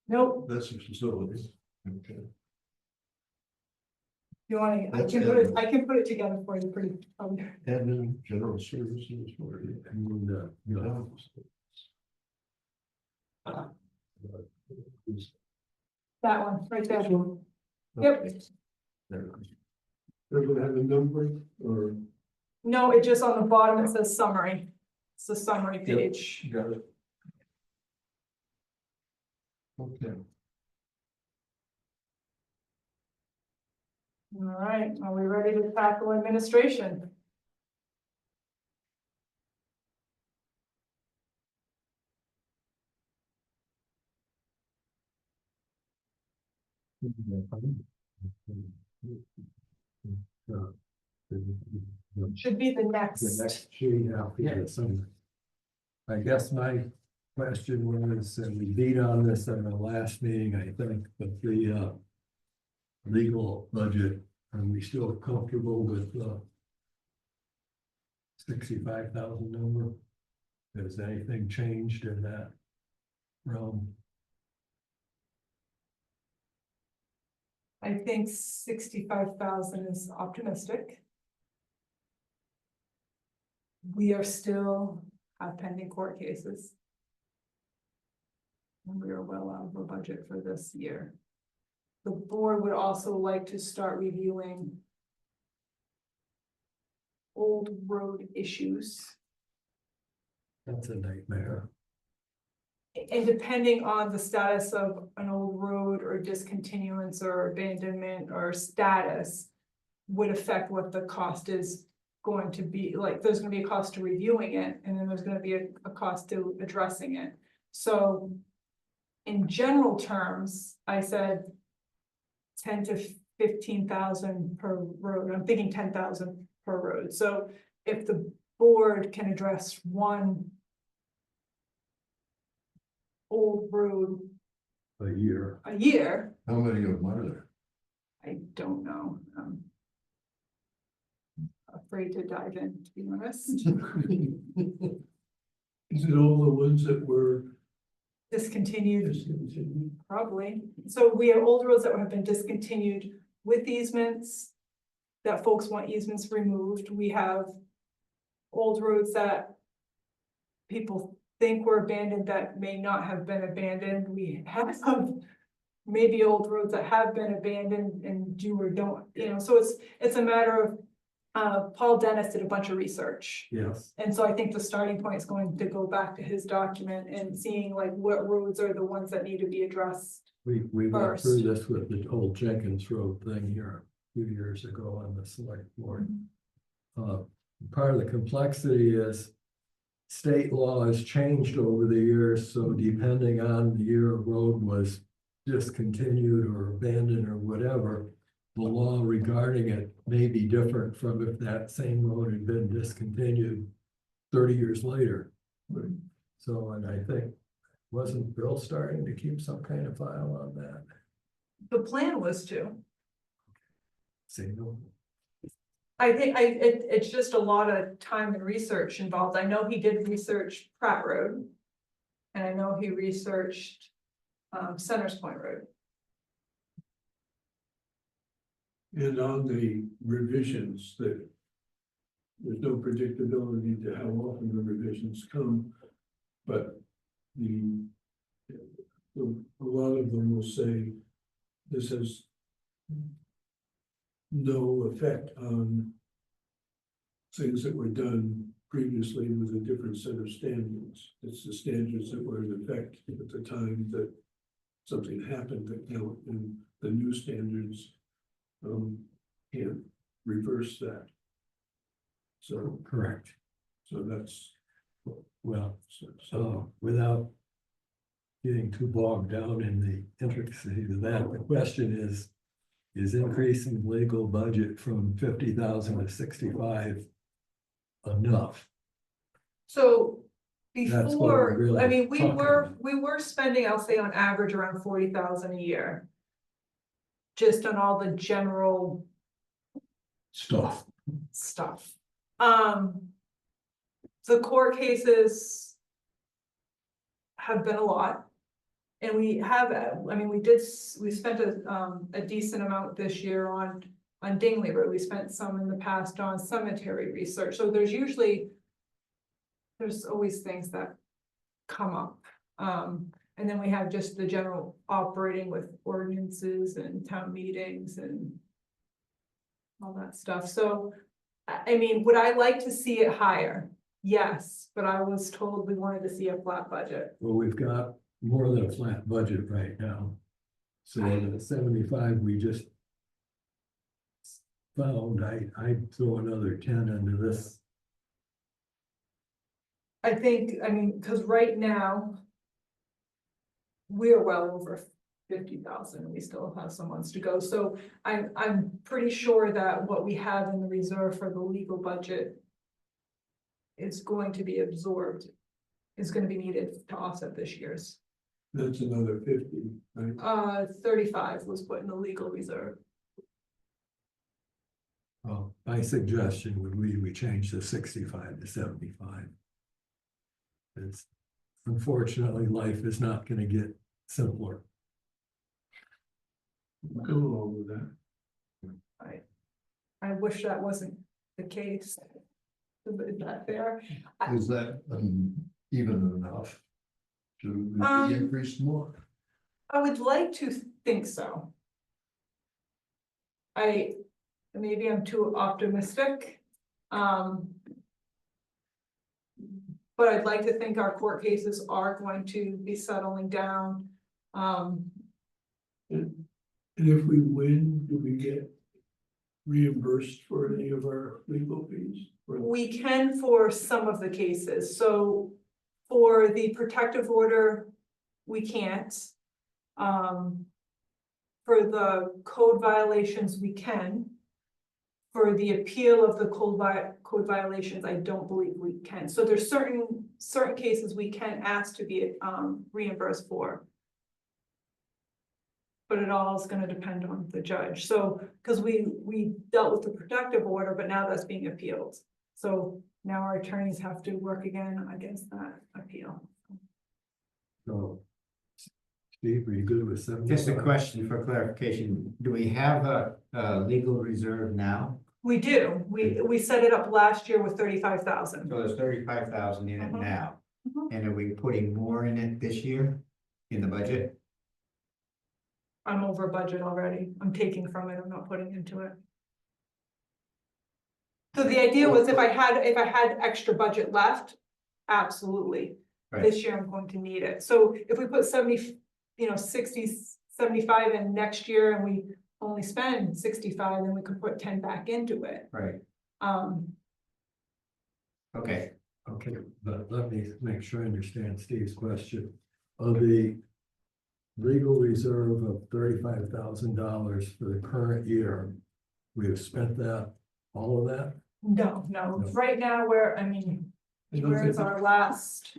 Nope, that's the facilities. Okay. you want to, That's I can put it together for you pretty. Admin, general services, where are you? And, you know, That one, right there. Yep. Okay. There. does it have a number or? No, it just on the bottom, it says summary. It's the summary Yep. page. Got it. Okay. All right, are we ready to tackle administration? Should be the The next. next sheet out here, so. I guess my question was, and we beat on this at our last meeting, I think, but the legal budget, are we still comfortable with the 65,000 number? Has anything changed in that realm? I think 65,000 is optimistic. We are still have pending court cases. And we are well out of our budget for this year. The board would also like to start reviewing old road issues. That's a nightmare. And depending on the status of an old road or discontinuance or abandonment or status, would affect what the cost is going to be. Like, there's gonna be a cost to reviewing it, and then there's gonna be a cost to addressing it. So in general terms, I said 10 to 15,000 per road. I'm thinking 10,000 per road. So if the board can address one old road A year. a year, How many of them are there? I don't know. I'm afraid to dive in, to be honest. Is it all the ones that were Discontinued, discontinued? probably. So we have old roads that have been discontinued with easements, that folks want easements removed. We have old roads that people think were abandoned that may not have been abandoned. We have maybe old roads that have been abandoned and do or don't, you know, so it's a matter of, Paul Dennis did a bunch of research. Yes, And so I think the starting point is going to go back to his document and seeing like what roads are the ones that need to be addressed. we went through First. this with the old Jenkins Road thing here a few years ago on the select board. Part of the complexity is state law has changed over the years, so depending on the year a road was discontinued or abandoned or whatever, the law regarding it may be different from if that same road had been discontinued 30 years later. Right. So, and I think, wasn't Bill starting to keep some kind of file on that? The plan was to. Say no. I think it's just a lot of time and research involved. I know he did research Pratt Road. And I know he researched Centers Point Road. And on the revisions that there's no predictability to how often the revisions come, but a lot of them will say this has no effect on things that were done previously with a different set of standards. It's the standards that were in effect at the time that something happened that count, and the new standards can't reverse that. So Correct. that's, Well, so so without getting too bogged down in the intricacies of that, the question is increasing legal budget from 50,000 to 65 enough? So That's what we're before, really I mean, talking about. we were spending, I'll say on average around 40,000 a year. Just on all the general Stuff. stuff. The court cases have been a lot. And we have, I mean, we spent a decent amount this year on Dingley Road. We spent some in the past on cemetery research. So there's always things that come up. And then we have just the general operating with ordinances and town meetings and all that stuff. So, I mean, would I like to see it higher? Yes, but I was told we wanted to see a flat budget. Well, we've got more than a flat budget right now. So the 75 we just found, I'd throw another 10 into this. I think, I mean, because right now we're well over 50,000, we still have some months to go, so I'm pretty sure that what we have in the reserve for the legal budget is going to be absorbed, is going to be needed to offset this year's. that's another 50, right? 35 was put in the legal reserve. Well, my suggestion would we change the 65 to 75. It's unfortunately, life is not gonna get simpler. Go along with that. I wish that wasn't the case. Is that fair? Is that even enough? To Um, increase more? I would like to think so. Maybe I'm too optimistic. But I'd like to think our court cases are going to be settling down. And if we win, do we get reimbursed for any of our legal fees? Or- We can for some of the cases, so for the protective order, we can't. For the code violations, we can. For the appeal of the code violations, I don't believe we can. So there's certain cases we can ask to be reimbursed for. But it all is gonna depend on the judge, so, because we dealt with the protective order, but now that's being appealed. So now our attorneys have to work again against that appeal. So. Steve, are you good with 75? Just a question for clarification, do we have a legal reserve now? We do, we set it up last year with 35,000. So there's 35,000 in it Mhm. now, Mhm. and are we putting more in it this year in the budget? I'm over budget already, I'm taking from it, I'm not putting into it. So the idea was if I had extra budget left, absolutely. Right. This year I'm going to need it, so if we put 70, 60, 75 in next year and we only spend 65, then we could put 10 back into it. Right, okay, Okay, but let me make sure I understand Steve's question. Of the legal reserve of $35,000 for the current year, we have spent that, all of that? No, right now where, I don't where's think our last?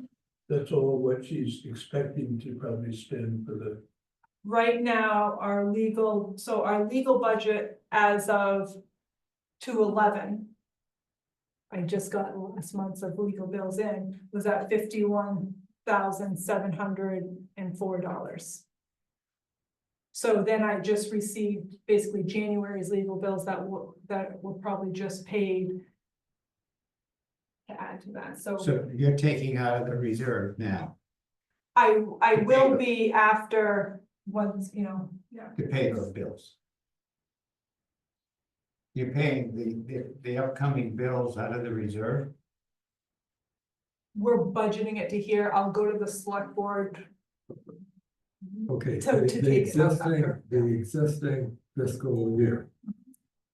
That's all what she's expecting to probably spend for the, Right now, our legal budget as of 2/11. I just got last month's of legal bills in, was at $51,704. So then I just received basically January's legal bills that were probably just paid. To add to that, so so you're taking out of the reserve now I will be after once, yeah. to pay those bills. You're paying the upcoming bills out of the reserve? We're budgeting it to here, I'll go to the select board. Okay. To the take it out existing- after. The existing fiscal year.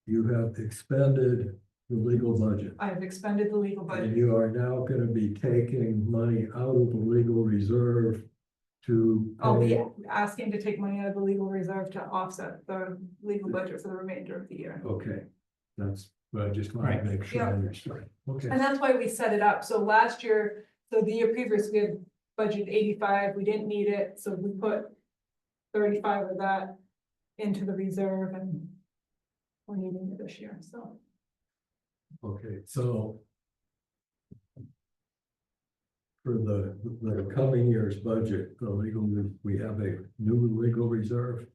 You have expended the legal budget. I've expended the legal And budget, you are now gonna be taking money out of the legal reserve to I'll be pay. asking to take money out of the legal reserve to offset the legal budget for the remainder of the year. Okay, that's what I just wanted to Right. make sure I Yeah. understood. Okay, And that's why we set it up, so last year, so the year previous, we had budget 85, we didn't need it, so we put 35 of that into the reserve and we're needing it this year, so. okay, so. For the coming year's budget, the legal, we have a new legal reserve.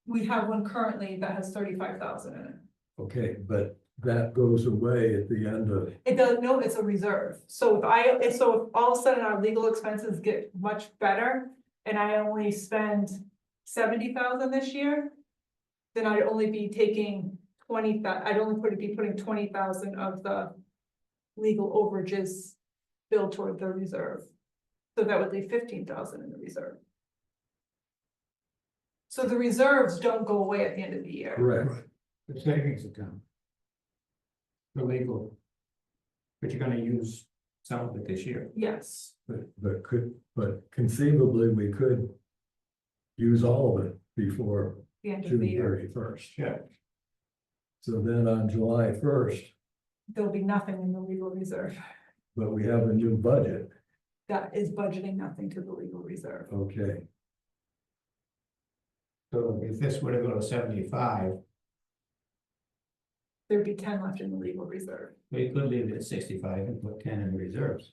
We have one currently that has 35,000 in it. Okay, but that goes away at the end of, It does, no, it's a reserve, so if all of a sudden our legal expenses get much better. And I only spend 70,000 this year. Then I'd only be taking 20,000, I'd only be putting 20,000 of the legal overages. Billed toward the reserve, so that would leave 15,000 in the reserve. So the reserves don't go away at the end of the year. correct, The savings account. The legal. But you're gonna use some of it this year. Yes, but conceivably, we could. Use all of it before the end of June the year, 31st. Yeah. So then on July 1st, there'll be nothing in the legal reserve. but we have a new budget, That is budgeting nothing to the legal reserve. okay, So if this were to go to 75, There'd be 10 left in the legal reserve. we could leave it at 65 and put 10 in reserves.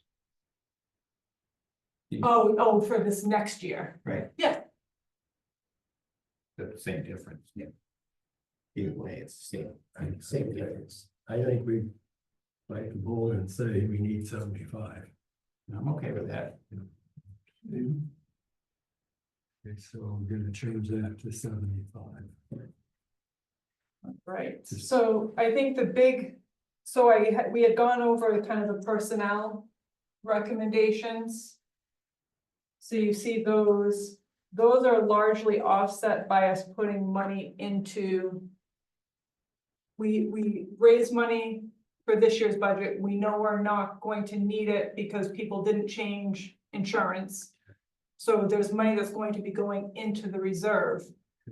Oh, for this next year. Right. Yeah. the same difference, yeah. Either way, it's the same difference. I think we bite the bullet and say we need 75. I'm okay with that. Okay, so I'm gonna change that to 75. Right, so I think the big, so we had gone over kind of the personnel recommendations. So you see those are largely offset by us putting money into. We raised money for this year's budget, we know we're not going to need it because people didn't change insurance. So there's money that's going to be going into the reserve.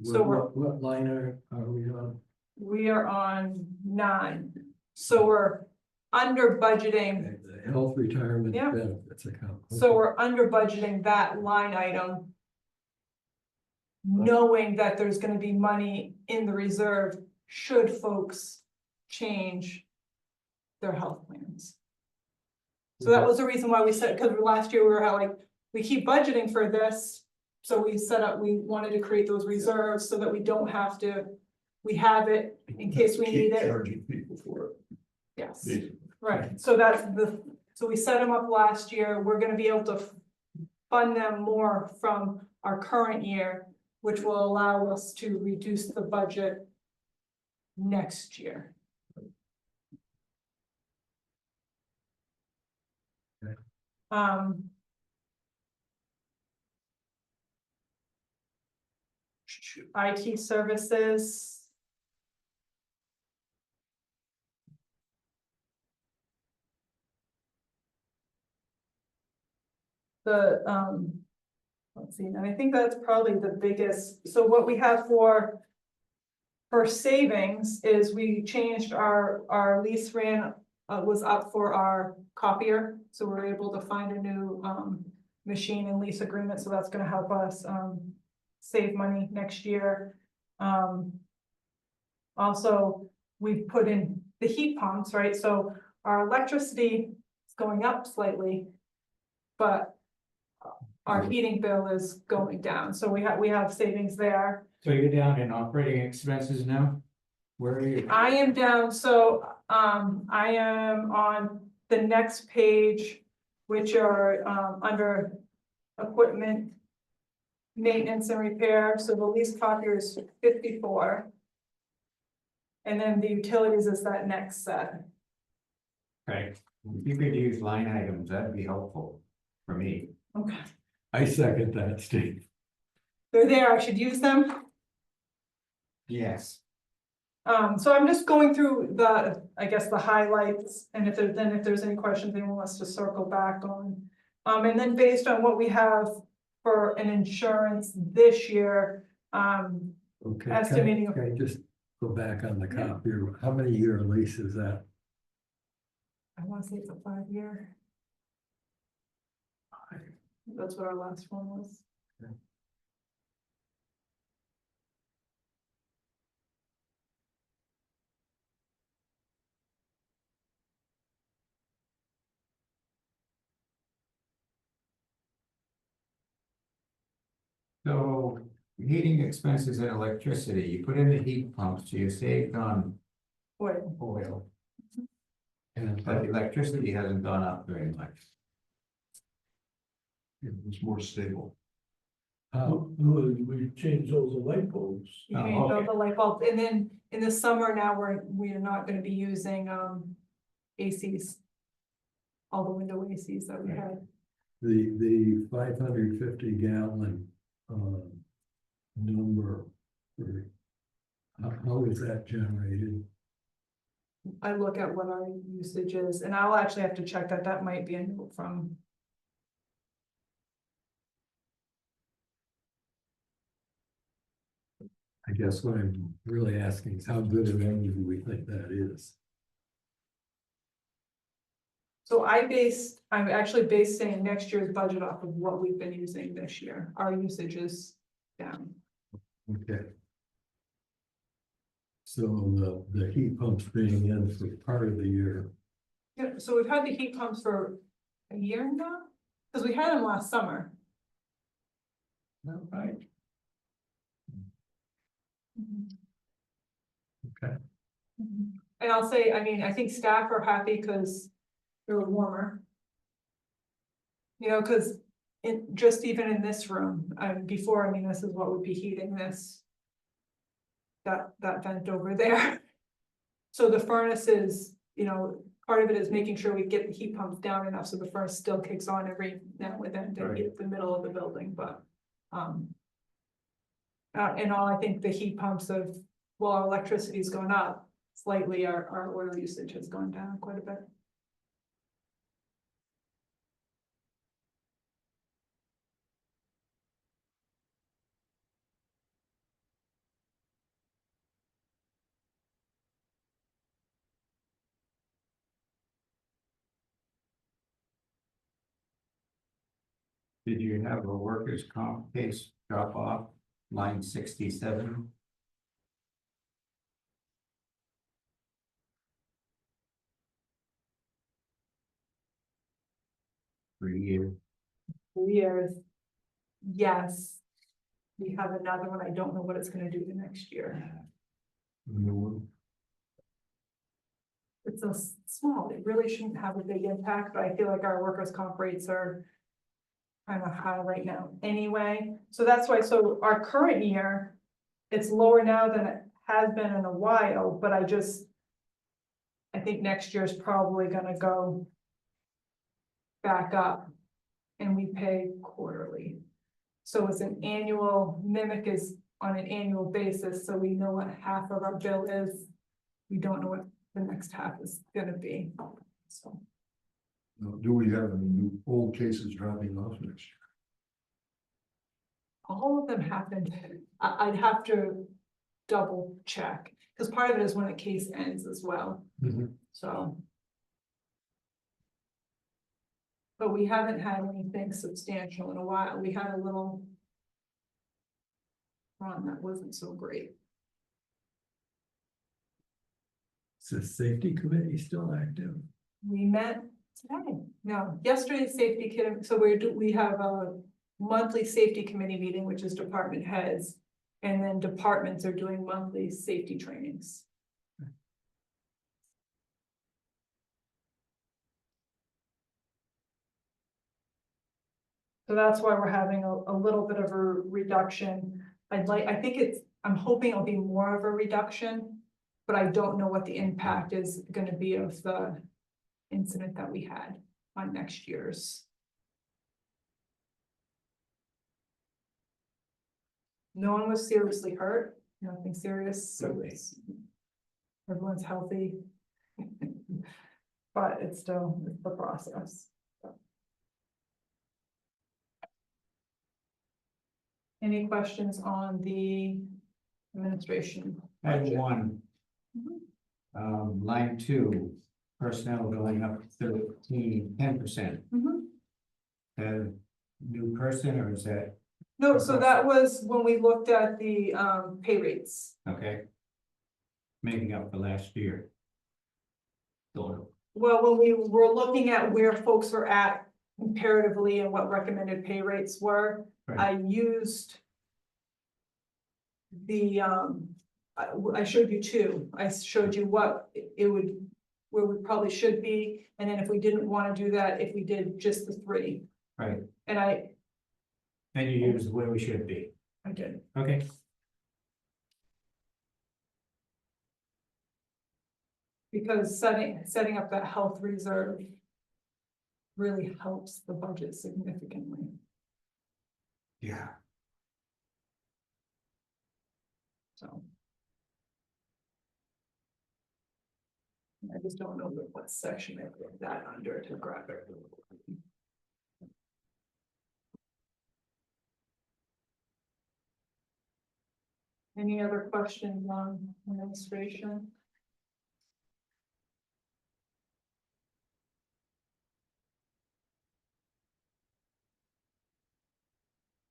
So What line are we on? We are on 9, so we're under budgeting, Okay, the health retirement Yeah. benefits account. so we're under budgeting that line item. Knowing that there's gonna be money in the reserve should folks change their health plans. So that was the reason why we said, because last year we were like, we keep budgeting for this. So we we wanted to create those reserves so that we don't have to, we have it in case we need Keep it. charging people for it, Yes, basically. right, so so we set them up last year, we're gonna be able to fund them more from our current year, which will allow us to reduce the budget next year. Okay. IT services. Let's see, and I think that's probably the biggest, so what we have for savings is we changed our lease ran, was up for our copier, so we're able to find a new, machine and lease agreement, so that's gonna help us, save money next year. Also, we've put in the heat pumps, right, so our electricity is going up slightly, but our heating bill is going down, so we have savings there. So you're down in operating expenses now? Where are you? I am down, so, I am on the next page, which are, under equipment. Maintenance and repair, so the lease copier is 54. And then the utilities is that next set. Right, if you could use line items, that'd be helpful for me. Okay. I second that, Steve. They're there, I should use them. Yes. So I'm just going through I guess the highlights, and if there's any questions anyone wants to circle back on. And then based on what we have for an insurance this year, Okay. Estimating- Can I just go back on the Yeah. copier? How many year lease is that? I wanna say it's a 5-year. That's what our last one was. Okay. So heating expenses and electricity, you put in the heat pumps, so you saved on Oil. oil, And but electricity hasn't gone up very much. It was more stable. how, We changed those light bulbs. You Oh, changed all okay. the light bulbs, and then in the summer now, we are not gonna be using, ACs. All the window ACs that we had. the 550 gallon number for, how is that generated? I look at what our usage is, and I'll actually have to check that might be a note from. I guess what I'm really asking is how good of energy do we think that is? So I'm actually basing next year's budget off of what we've been using this year, our usage is down. Okay. So the heat pumps being in for part of the year, Yeah, so we've had the heat pumps for a year now, because we had them last summer. right? And I'll say, I mean, I think staff are happy because they're warmer. You know, because just even in this room, before, I mean, this is what would be heating this. That vent over there. So the furnace is, you know, part of it is making sure we get the heat pumps down enough so the furnace still kicks on every now and then to Right. get the middle of the building, but. And all, I think the heat pumps of, well, our electricity's gone up slightly, our oil usage has gone down quite a bit. Did you have a workers' comp case drop off line 67? For a year. Years, yes. We have another one, I don't know what it's gonna do the next year. New one. It's so small, it really shouldn't have a big impact, but I feel like our workers' comp rates are. Kind of high right now anyway, so that's why, so our current year. It's lower now than it has been in a while, but I think next year is probably gonna go. Back up. And we pay quarterly. So it's an annual, Mimic is on an annual basis, so we know what half of our bill is. We don't know what the next half is gonna be, so. Now, do we have any new old cases dropping off next year? All of them happened, I'd have to double check, because part of it is when a case ends as well, so. But we haven't had anything substantial in a while, we had a little. Run that wasn't so great. Is the safety committee still active? We met today, no, yesterday's safety kit, so we have a monthly safety committee meeting, which is department heads. And then departments are doing monthly safety trainings. So that's why we're having a little bit of a reduction. I'm hoping it'll be more of a reduction. But I don't know what the impact is gonna be of the incident that we had on next year's. No one was seriously hurt, nothing serious, so everyone's healthy. But it's the process. Any questions on the administration? I had budget? one. Line 2, personnel going up 10%. Mhm. The new person, or is that, No, so that was when we looked at the pay rates. okay? Making up for last year. Total. Well, when we were looking at where folks were at comparatively and what recommended pay rates were, Right. I used. The I showed you two, I showed you what it would, where we probably should be, and then if we didn't want to do that, if we did just the 3. Right, And I and you use where we should be, did, okay? because setting up that health reserve. Really helps the budget significantly. Yeah. So. I just don't know what section I put that under to grab it. Any other questions on administration?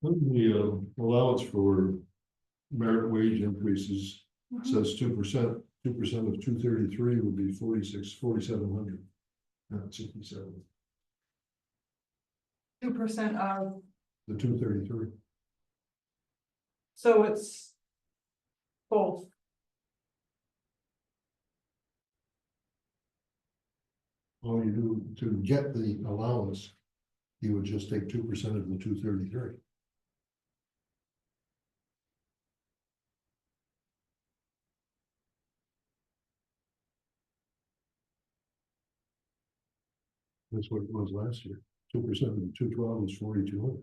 The allowance for merit wage increases says 2%. 2% of 233 would be 4,700. Not 67. 2% of, The 233. so it's both. all you do to get the allowance, you would just take 2% of the 233. That's what it was last year. 2% of the 212 is 4,200.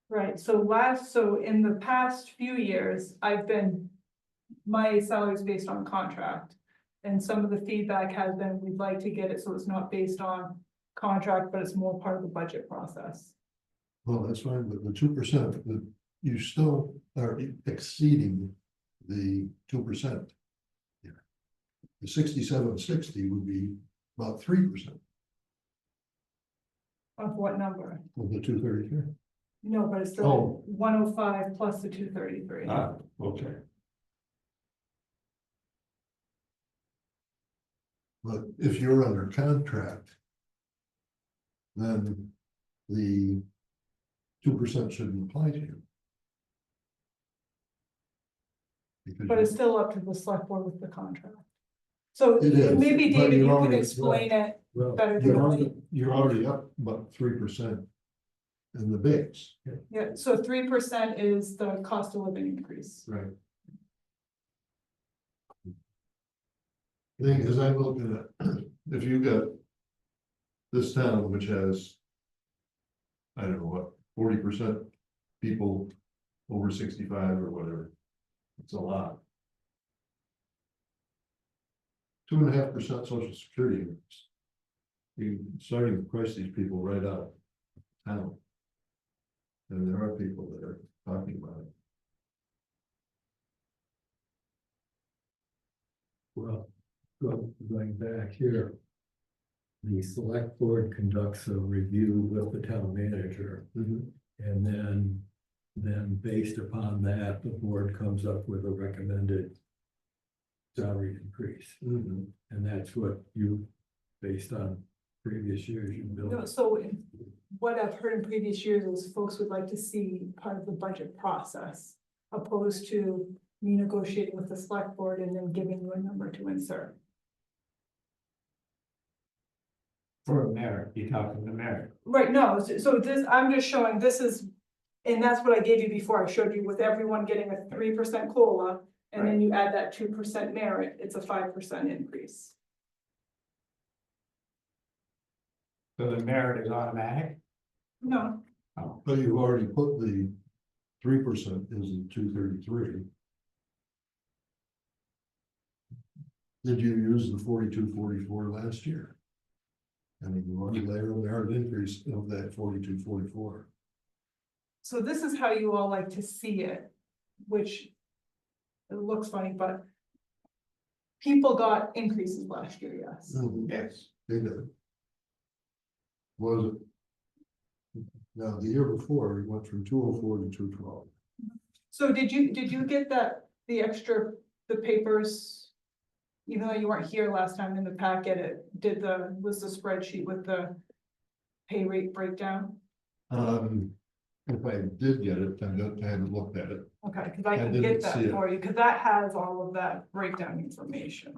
Right, so in the past few years, my salary is based on contract. And some of the feedback has been, we'd like to get it so it's not based on contract, but it's more part of the budget process. Well, that's fine, but the 2%, you still are exceeding the 2%. The 6760 would be about 3% Of what number? of the 233. No, but it's still Oh. 105 plus the 233. Okay. But if you're under contract, then the 2% shouldn't apply to you. Because But it's still up to the select board with the contract. So It is, maybe but David, you're you can already- explain it Well, better you're than already, me. you're already up about 3% in the base. Yeah, so 3% is the cost of living increase. Right. Thing is, I'm looking at, if you got this town, which has, I don't know what, 40% people over 65 or whatever, it's a lot. 2.5% social security increase. You starting to price these people right out of town. And there are people that are talking about it. well, going back here. The select board conducts a review with the town manager. And then based upon that, the board comes up with a recommended salary increase. And that's what you, based on previous years, you No, build. so what I've heard in previous years is folks would like to see part of the budget process. Opposed to me negotiating with the select board and then giving you a number to insert. For a merit, you're talking the merit. Right, no, so this, I'm just showing, this is, and that's what I gave you before, I showed you with everyone getting a 3% COLA. And then you add that 2% merit, it's a 5% increase. So the merit is automatic? No, Oh, But you've already put the 3% is the 233. Did you use the 4244 last year? I mean, you want to layer a merit increase of that 4244. so this is how you all like to see it, which it looks funny, but people got increases last year, yes. yes. They did. Was it? Now, the year before, it went from 204 to 212. So did you get the extra, the papers? Even though you weren't here last time in the packet, was the spreadsheet with the pay rate breakdown? If I did get it, I haven't looked at it. Okay, cause I I can didn't get see that it. for you, cause that has all of that breakdown information.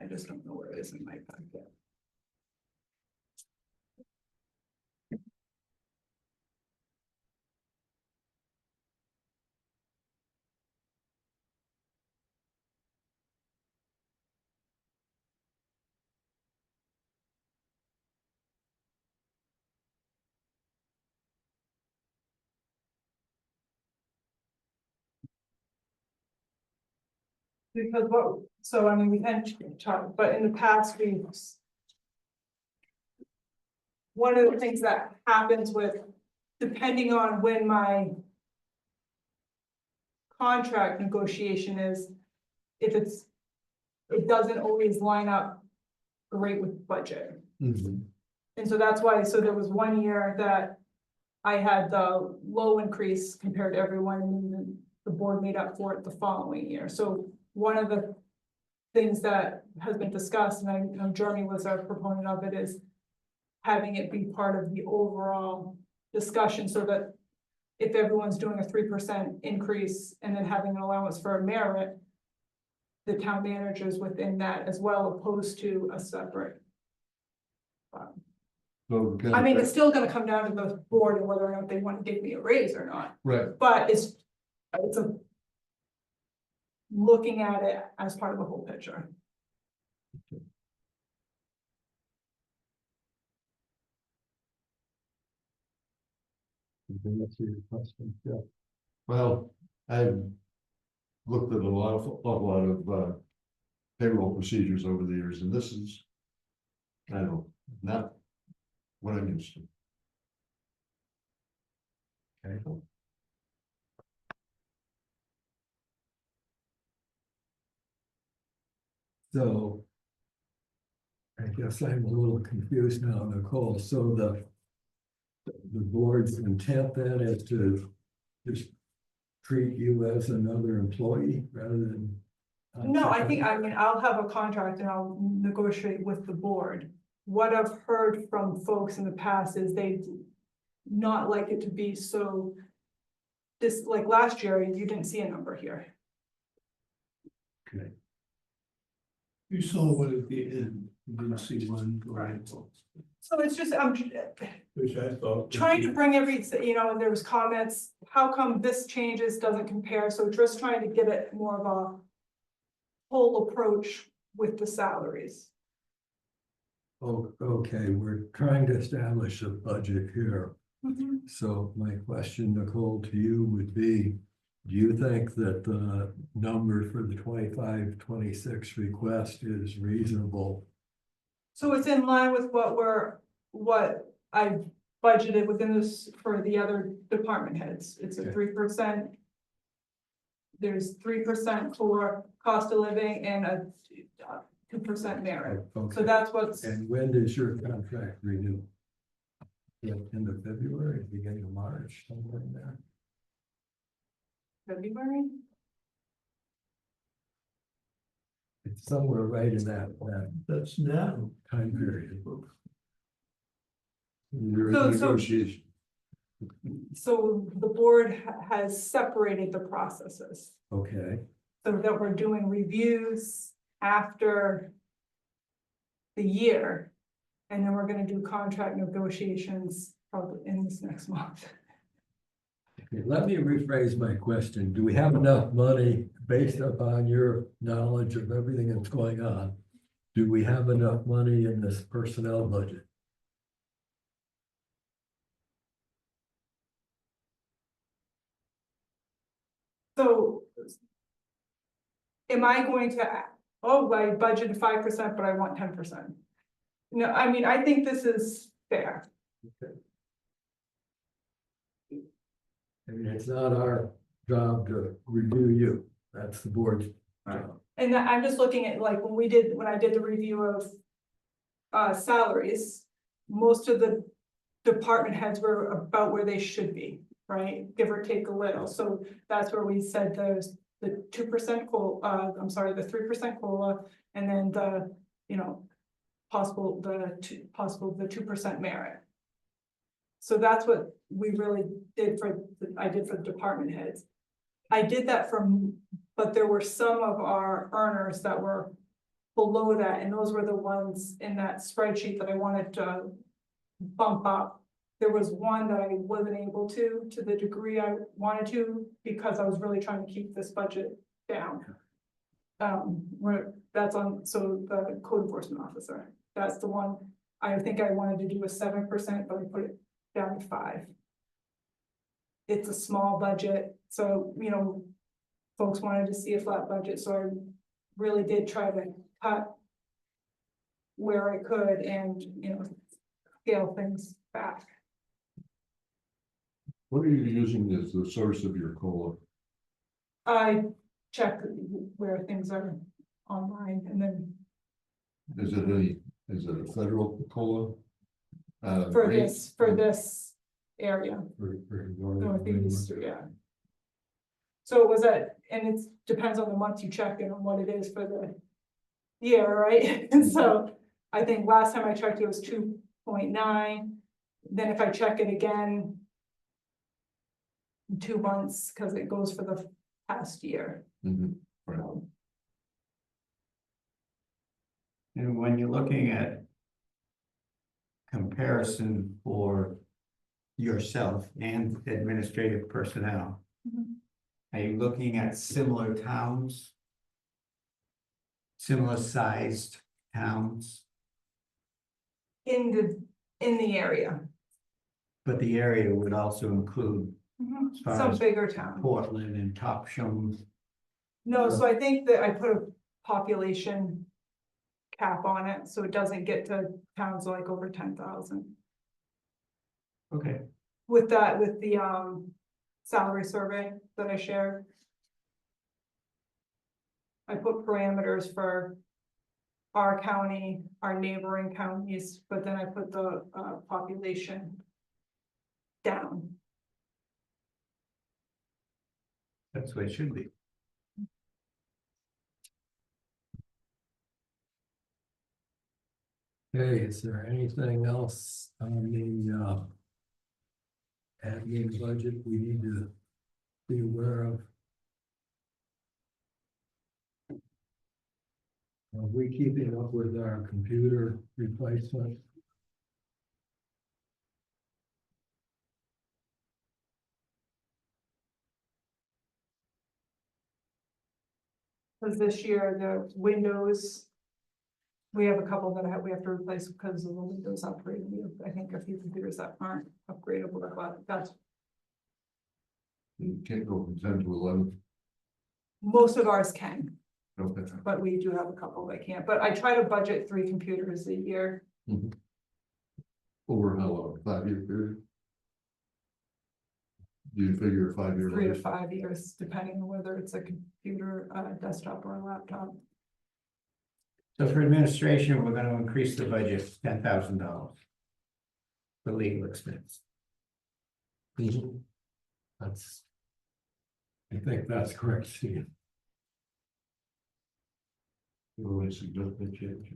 I just don't know where it is in my packet. Because so I mean, we can talk, but in the past, one of the things that happens with, depending on when my contract negotiation is, it doesn't always line up great with budget. And so that's why, so there was one year that I had the low increase compared to everyone, and then the board made up for it the following year. So one of the things that has been discussed, and I know Jeremy was a proponent of it, is having it be part of the overall discussion, so that if everyone's doing a 3% increase and then having an allowance for a merit, the town managers within that as well, opposed to a separate. So. I mean, it's still gonna come down to the board and whether or not they want to give me a raise or not, Right, but it's a. Looking at it as part of the whole picture. That's your question, yeah. well, I've looked at awful lot of payroll procedures over the years, and this is, I don't know, not what I'm used to. Okay. So. I guess I'm a little confused now, Nicole, so the board's intent then is to just treat you as another employee rather than. No, I mean, I'll have a contract and I'll negotiate with the board. What I've heard from folks in the past is they not like it to be so. This, like last year, you didn't see a number here. Okay. You saw one at the end, you didn't see one. Right. So it's just, I'm Which I thought. trying to bring and there was comments, how come this changes, doesn't compare, so just trying to get it more of a. Whole approach with the salaries. Oh, okay, we're trying to establish a budget here. So my question, Nicole, to you would be, do you think that the number for the 25-26 request is reasonable? So it's in line with what I budgeted within this for the other department heads, it's a Okay. 3%. There's 3% for cost of living and a 2% merit, so Okay, that's what's, and when does your contract renew? End of February, beginning of March, somewhere in there? February? It's somewhere right in that That's now. time period. You're So- in negotiation. So the board has separated the processes. Okay, So that we're doing reviews after the year. And then we're gonna do contract negotiations probably in this next month. okay, let me rephrase my question. Do we have enough money based upon your knowledge of everything that's going on? Do we have enough money in this personnel budget? So. Am I going to, I budgeted 5%, but I want 10%? No, I mean, I think this is fair. I mean, it's not our job to review you. That's the board's job. And I'm just looking at like when I did the review of. Salaries, most of the department heads were about where they should be, right? Give or take a little, so that's where we said there's the 2% COLA, the 3% COLA, and then the, possible the 2% merit. So that's what we really did I did for the department heads. I did that but there were some of our earners that were below that, and those were the ones in that spreadsheet that I wanted to bump up. There was one that I wasn't able to the degree I wanted to, because I was really trying to keep this budget down. That's on, so the code enforcement officer, that's the one, I think I wanted to do a 7%, but I put it down to 5%. It's a small budget, so, folks wanted to see a flat budget, so I really did try to cut where I could and, scale things back. What are you using as the source of your COLA? I check where things are online and then Is it a federal COLA? for rate? this area, For northeast, yeah. So it was and it depends on the month you check and on what it is for the year, right? And so I think last time I checked it was 2.9. Then if I check it again in 2 months, because it goes for the past year. Mhm, right. And when you're looking at comparison for yourself and administrative personnel, Mhm. are you looking at similar towns? Similar sized towns, In the area. but the area would also include As far Some as bigger towns. Portland and Topsham. No, so I think that I put a population cap on it, so it doesn't get to towns like over 10,000. Okay. With that, with the salary survey that I shared. I put parameters for our county, our neighboring counties, but then I put the population down. That's what it should be. Okay, is there anything else on the admin budget we need to be aware of? Are we keeping up with our computer replacement? Because this year, the windows. We have a couple that we have to replace because of the Windows upgrade. We have, I think, a few computers that aren't upgradable, but that's, You can't go from 10 to 11. most of ours can, Okay. but we do have a couple that can't. But I try to budget 3 computers a year. Over how long? 5-year period? Do you figure a 5-year? 3 to life? 5 years, depending on whether it's a computer, desktop or a laptop. So for administration, we're gonna increase the budget $10,000. For legal expense. That's. I think that's correct, Steve. Really significant change.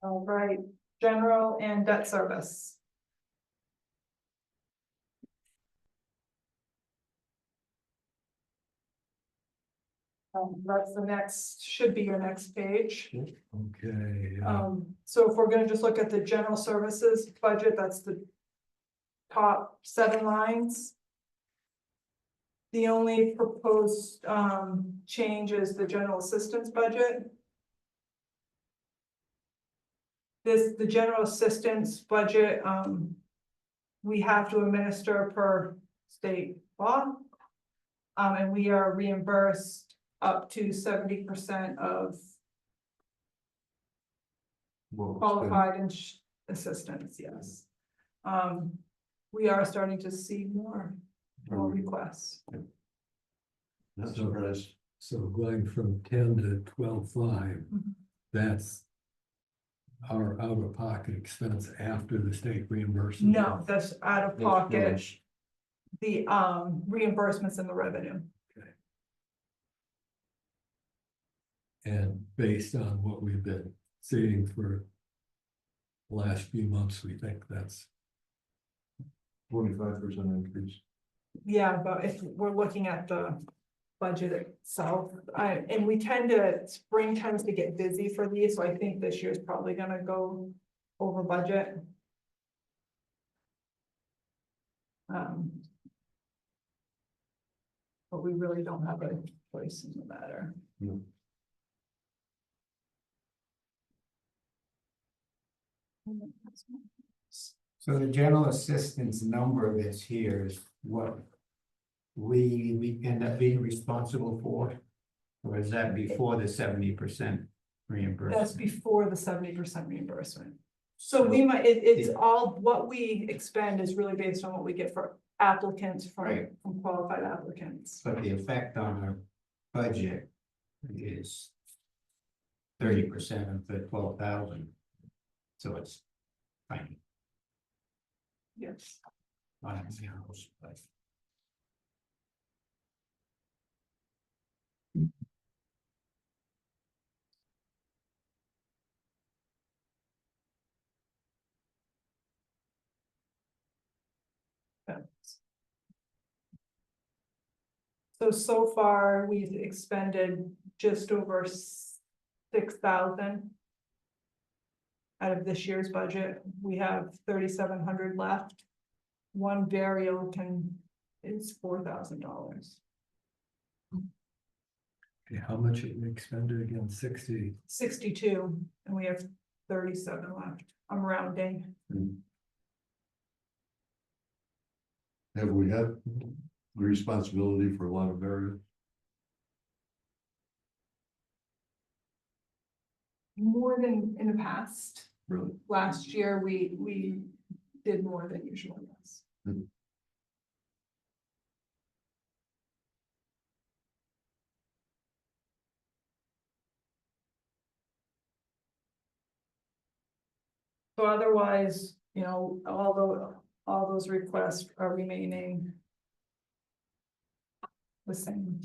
All right, general and debt service. That's the next, should be your next page. Okay, So if we're gonna just look at the general services budget, that's the top 7 lines. The only proposed, change is the general assistance budget. The general assistance budget, we have to administer per state law. And we are reimbursed up to 70% of Well, qualified assistance, yes. We are starting to see more requests. Not surprised. so going from 10 to 12.5, Mhm. that's. Our out-of-pocket expense after the state reimburses. No, that's out of pocket, the reimbursements and the revenue. And based on what we've been seeing for. the last few months, we think that's, 25% increase. Yeah, but if we're looking at the budget itself, and spring tends to get busy for these, so I think this year's probably gonna go over budget. But we really don't have a choice in the matter. No. So the general assistance number that's here is what we end up being responsible for? Or is that before the 70% reimbursement? That's before the 70% reimbursement. So we might, it's all, what we expend is really based on what we get for applicants, Right. from qualified applicants. But the effect on our budget is 30% of the 12,000. So it's fine. Yes. Not a zeros, but So far, we've expended just over 6,000. Out of this year's budget, we have 3,700 left. One burial is $4,000. Okay, how much have we expended again? 60? 62, and we have 37 left. I'm rounding. Have we had the responsibility for a lot of burials? More than in the past. Really? Last year, we did more than usual, yes. So otherwise, all those requests are remaining the same.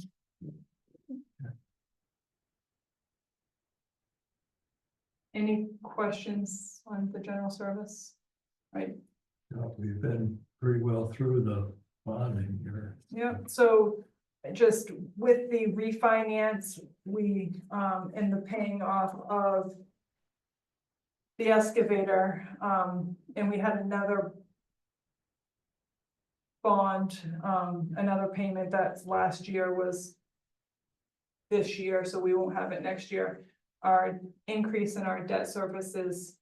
Any questions on the general service? Right, We've been pretty well through the bonding here. yeah, so just with the refinance, we, and the paying off of the excavator, and we had another bond, another payment that's last year was this year, so we won't have it next year. Our increase in our debt service is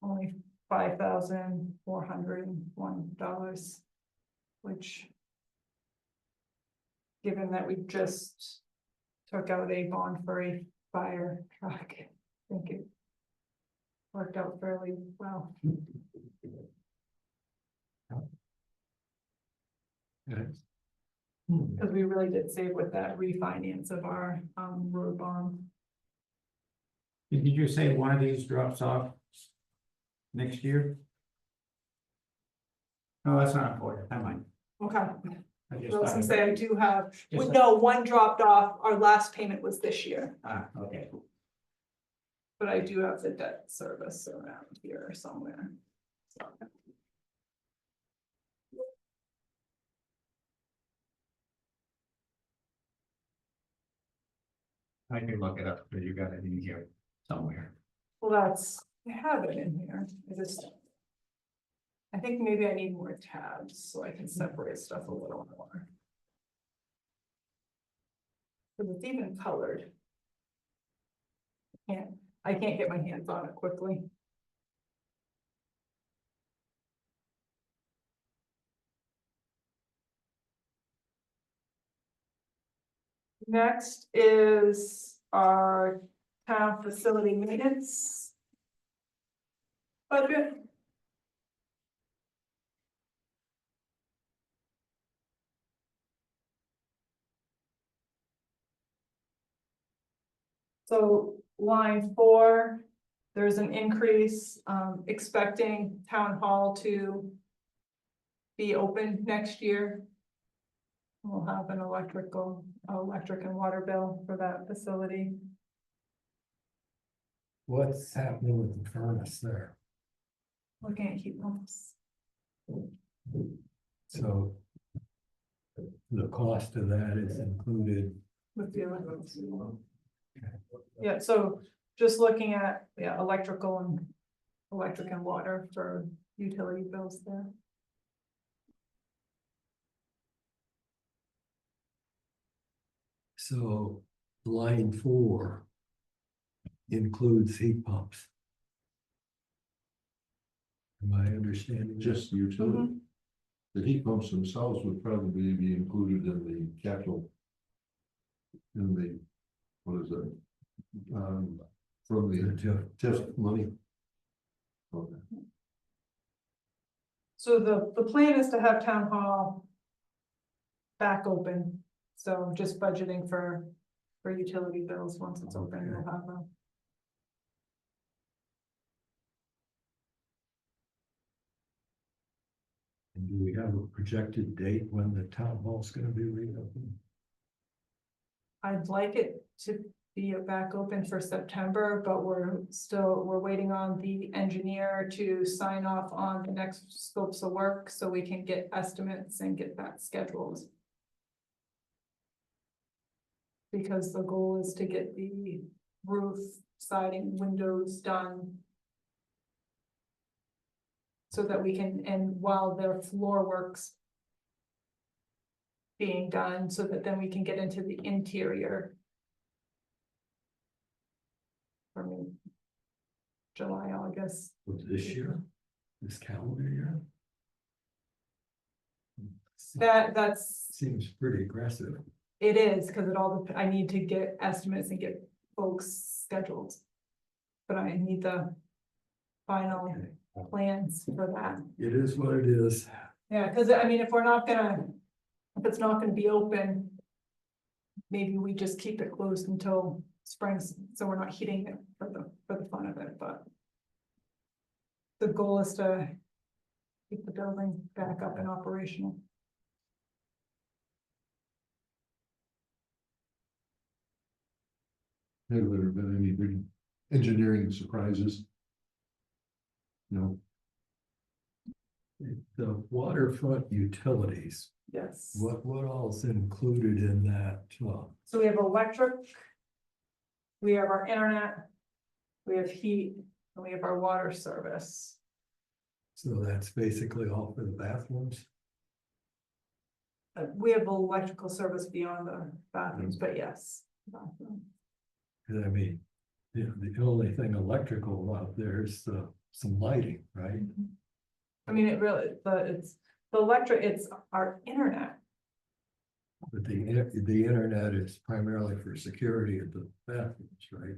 only $5,401, which, given that we just took out a bond for a fire truck, I think it worked out fairly well. Okay. Because we really did save with that refinance of our road bond. Did you say one of these drops off next year? No, that's not important, never mind. Okay, I I just was thought. gonna say I do have, Just- no, one dropped off, our last payment was this year, Ah, okay. but I do have the debt service around here somewhere. So, I can look it up, but you got it in here somewhere. well, I have it in here, I think maybe I need more tabs so I can separate stuff a little more. Because it's even colored. I can't get my hands on it quickly. Next is our town facility maintenance budget. So line 4, there's an increase, expecting town hall to be open next year. We'll have an electric and water bill for that facility. What's happening with the furnace there? Looking at heat pumps. So the cost of that is included. With the electric. Yeah, so just looking at, electric and water for utility bills there. So line 4 includes heat pumps. Am I understanding? that? Just utility. The heat pumps themselves would probably be included in the capital. In the, what is it? From The the TIF money. Okay. So the plan is to have town hall back open, so just budgeting for utility bills, once it's open, we'll have a. And do we have a projected date when the town hall's gonna be reopened? I'd like it to be back open for September, but we're waiting on the engineer to sign off on the next scopes of work, so we can get estimates and get that scheduled. because the goal is to get the roof, siding, windows done. So that we can, and while their floor works being done, so that then we can get into the interior. From July, August. Was this year, this calendar year? That's, Seems pretty aggressive. it is, because I need to get estimates and get folks scheduled. But I need the final Okay. plans for that. It is what it is. Yeah, because I mean, if it's not gonna be open. Maybe we just keep it closed until spring, so we're not heating it for the fun of it, but. The goal is to keep the building back up and operational. Have there been any big engineering surprises? No, The waterfront utilities, Yes. what all's included in that? So we have electric. We have our internet. We have heat, and we have our water service. So that's basically all for the bathrooms? We have electrical service beyond the bathrooms, but yes. bathroom. 'Cause I mean, the only thing electrical out there is some lighting, right? I mean, it's the electric, it's our internet. But the internet is primarily for security at the bathrooms, right?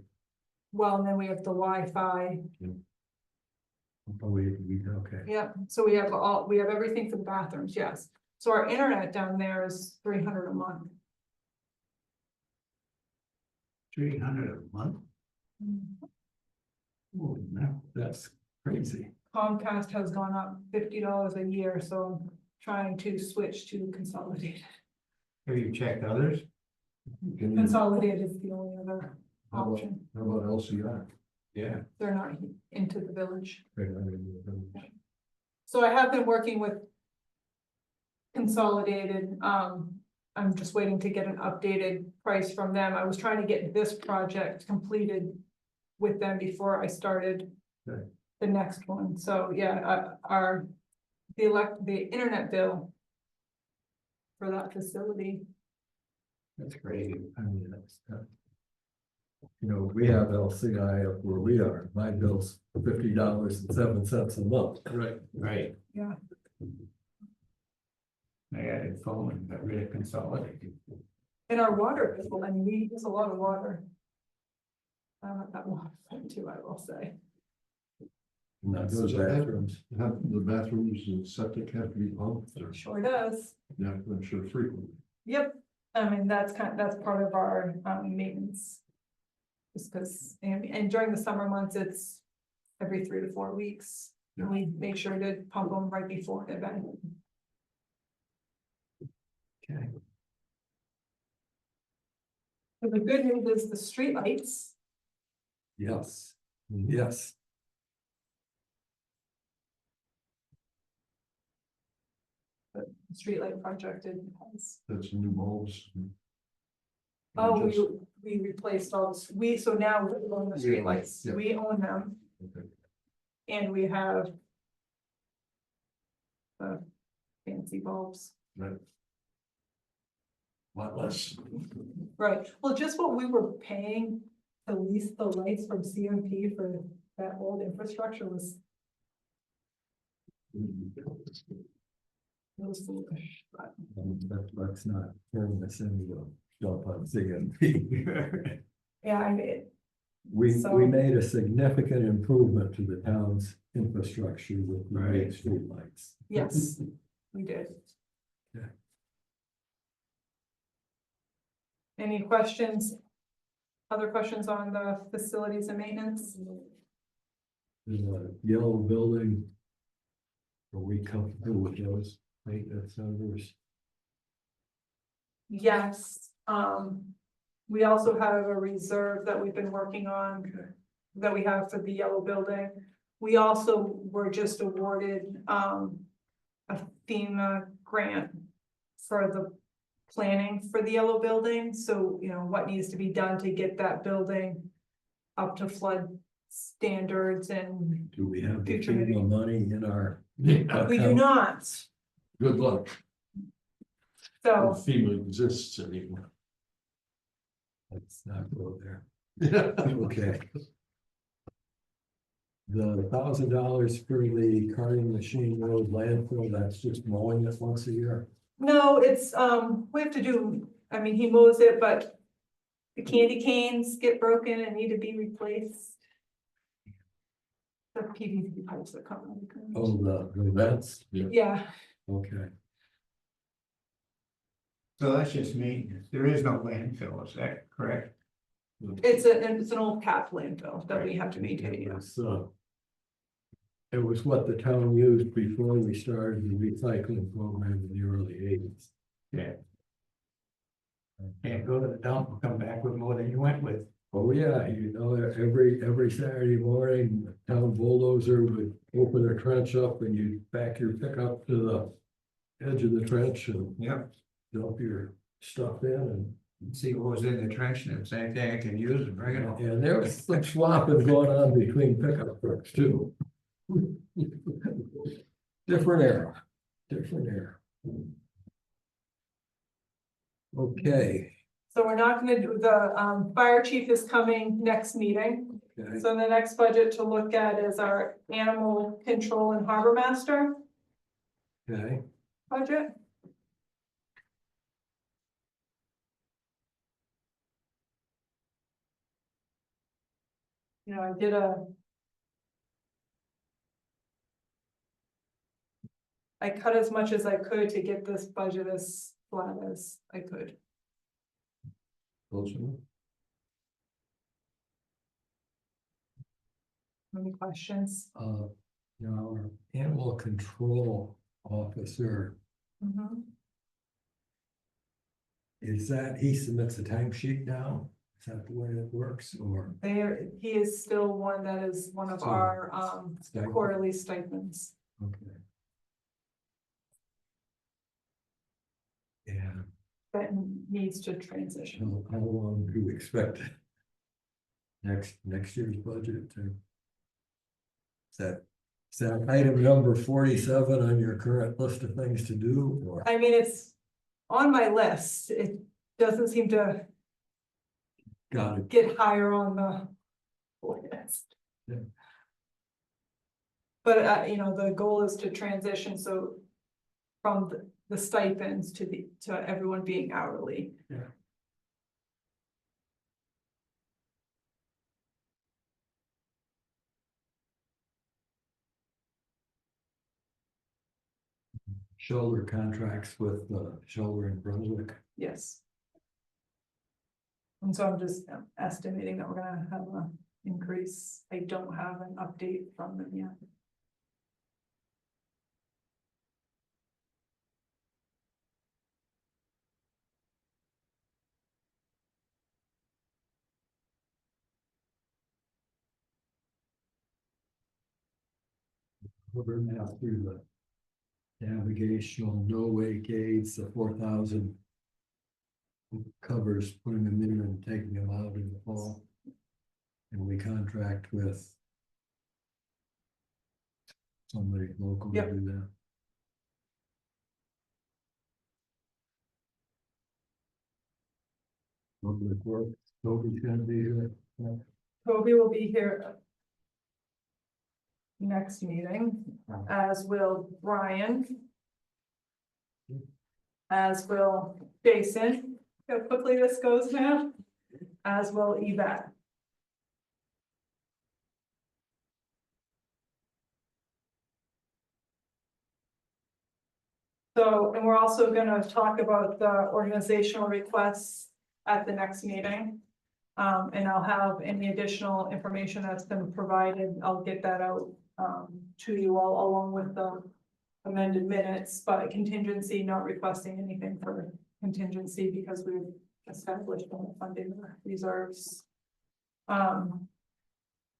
Well, and then we have the Wi-Fi. Oh, okay. Yep, so we have everything for the bathrooms, yes. So our internet down there is $300 a month. 300 a month? Oh, that's crazy. Comcast has gone up $50 a year, so I'm trying to switch to Consolidated. Have you checked others? can you, Consolidated is the only other how about, option. how about LCR? Yeah. They're not into the village. Right, I mean, So I have been working with Consolidated, I'm just waiting to get an updated price from them. I was trying to get this project completed with them before I started Okay. the next one. So yeah, the internet bill for that facility. That's crazy. I mean, that's. We have LCI up where we are. My bill's $50.07 a month. Right. Right. Yeah. I added phone and got rid of Consolidated. And our water bill, I mean, we use a lot of water. That water too, I will say. And that's Does the that have- bathrooms. Have the bathrooms and septic have to be pumped or, Sure does. yeah, I'm sure frequently. Yep, I mean, that's part of our maintenance. Just because, and during the summer months, it's every 3 to 4 weeks. And we make sure to pump them right before an event. Okay. So the good news is the streetlights. Yes, yes. The streetlight project has. That's new bulbs. Oh, Just- we replaced all this, so now we own the Yeah, streetlights, yeah. we own them, Okay. and we have. The fancy bulbs, Right. Lot less. right, well, just what we were paying to lease the lights from CMP for that old infrastructure was, it was foolish, but. Let's not turn this into a dump on CMP. Yeah, I mean, We So- made a significant improvement to the town's infrastructure with the Right. streetlights. yes, we did. Yeah. Any questions? Other questions on the facilities and maintenance? There's a yellow building. Are we comfortable with those maintenance numbers? Yes, we also have a reserve that we've been working on. That we have for the yellow building. We also were just awarded, a FEMA grant. For the planning for the yellow building, so, you know, what needs to be done to get that building up to flood standards, and Do we have the Future FEMA money in our? we do account? not, Good luck. so. If FEMA exists anymore. Let's not go there. Yeah. Okay. The $1,000 for the carting machine road landfill, that's just mowing it once a year. No, it's, we have to do, I mean, he mows it, but the candy canes get broken and need to be replaced. The PVC pipes that come out. Oh, the vents, Yeah, okay. So that's just maintenance. There is no landfill, is that correct? it's an old cap landfill that we have to maintain, yes. It was what the town used before we started the recycling program in the early '80s. Yeah. Can't go to the dump and come back with more than you went with. Oh, yeah, you know, every Saturday morning, the town bulldozer would open a trench up and you back your pickup to the edge of the trench and Yep. dump your stuff in and See what was in the trench, and if there's anything I can use, and bring it on. and there was some swapping going on between pickup trucks too. Different era, different era. Okay, So we're not gonna do, the, fire chief is coming next meeting. okay, So the next budget to look at is our animal control and harbor master okay. budget. You know, I cut as much as I could to get this budget as flat as I could. Close enough. Any questions? Now, our animal control officer, Mhm. is that, he submits a timesheet now? Is that the way it works, or? He is still one that is one of So, our, stipend? quarterly stipends. Okay. And That needs to transition. how long do we expect next year's budget to? Is that item number 47 on your current list of things to do, or? I mean, it's on my list. It doesn't seem to Got it, get higher on the list. Yeah. But, you know, the goal is to transition, so from the stipends to everyone being hourly. Yeah. shoulder contracts with Shoulder in Brunswick. Yes. And so I'm just estimating that we're gonna have a increase. I don't have an update from them yet. We're now through the navigational no-wake aids, the 4,000 covers putting them in and taking them out in the fall. And we contract with somebody local to Yep. do that. Public Works, Toby's gonna be here. Yeah. Toby will be here next meeting, as will Brian. As will Jason, how quickly this goes now, as will Yvette. So, and we're also gonna talk about the organizational requests at the next meeting. And I'll have any additional information that's been provided, I'll get that out, to you all along with the amended minutes, but contingency, not requesting anything for contingency because we've established all the funding reserves.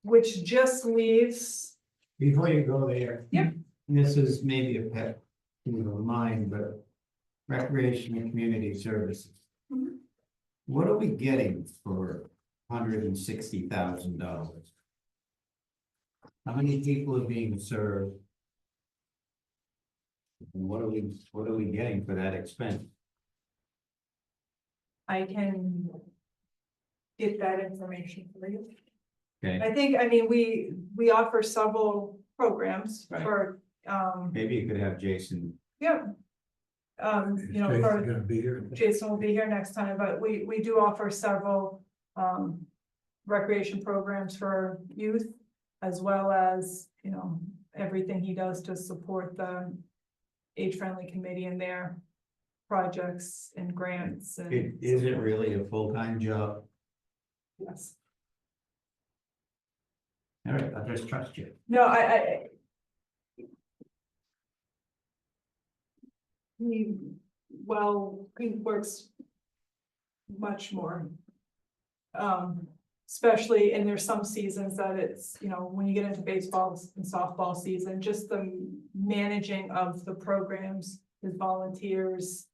Which just leaves, Before you go there. Yep. This is maybe a pet peeve of mine, but recreation and community services. Mhm. What are we getting for $160,000? How many people are being served? And what are we getting for that expense? I can get that information for you. Okay, I think, I mean, we offer several programs Right. for, maybe you could have Jason, yeah. You know, Jason's for, gonna be here. Jason will be here next time, but we do offer several, recreation programs for youth. As well as, you know, everything he does to support the age-friendly committee and their projects and grants and. is it really a full-time job? Yes. All right, I'll just trust you. No, he works much more. Especially, and there's some seasons that it's, you know, when you get into baseball and softball season, just the managing of the programs, his volunteers.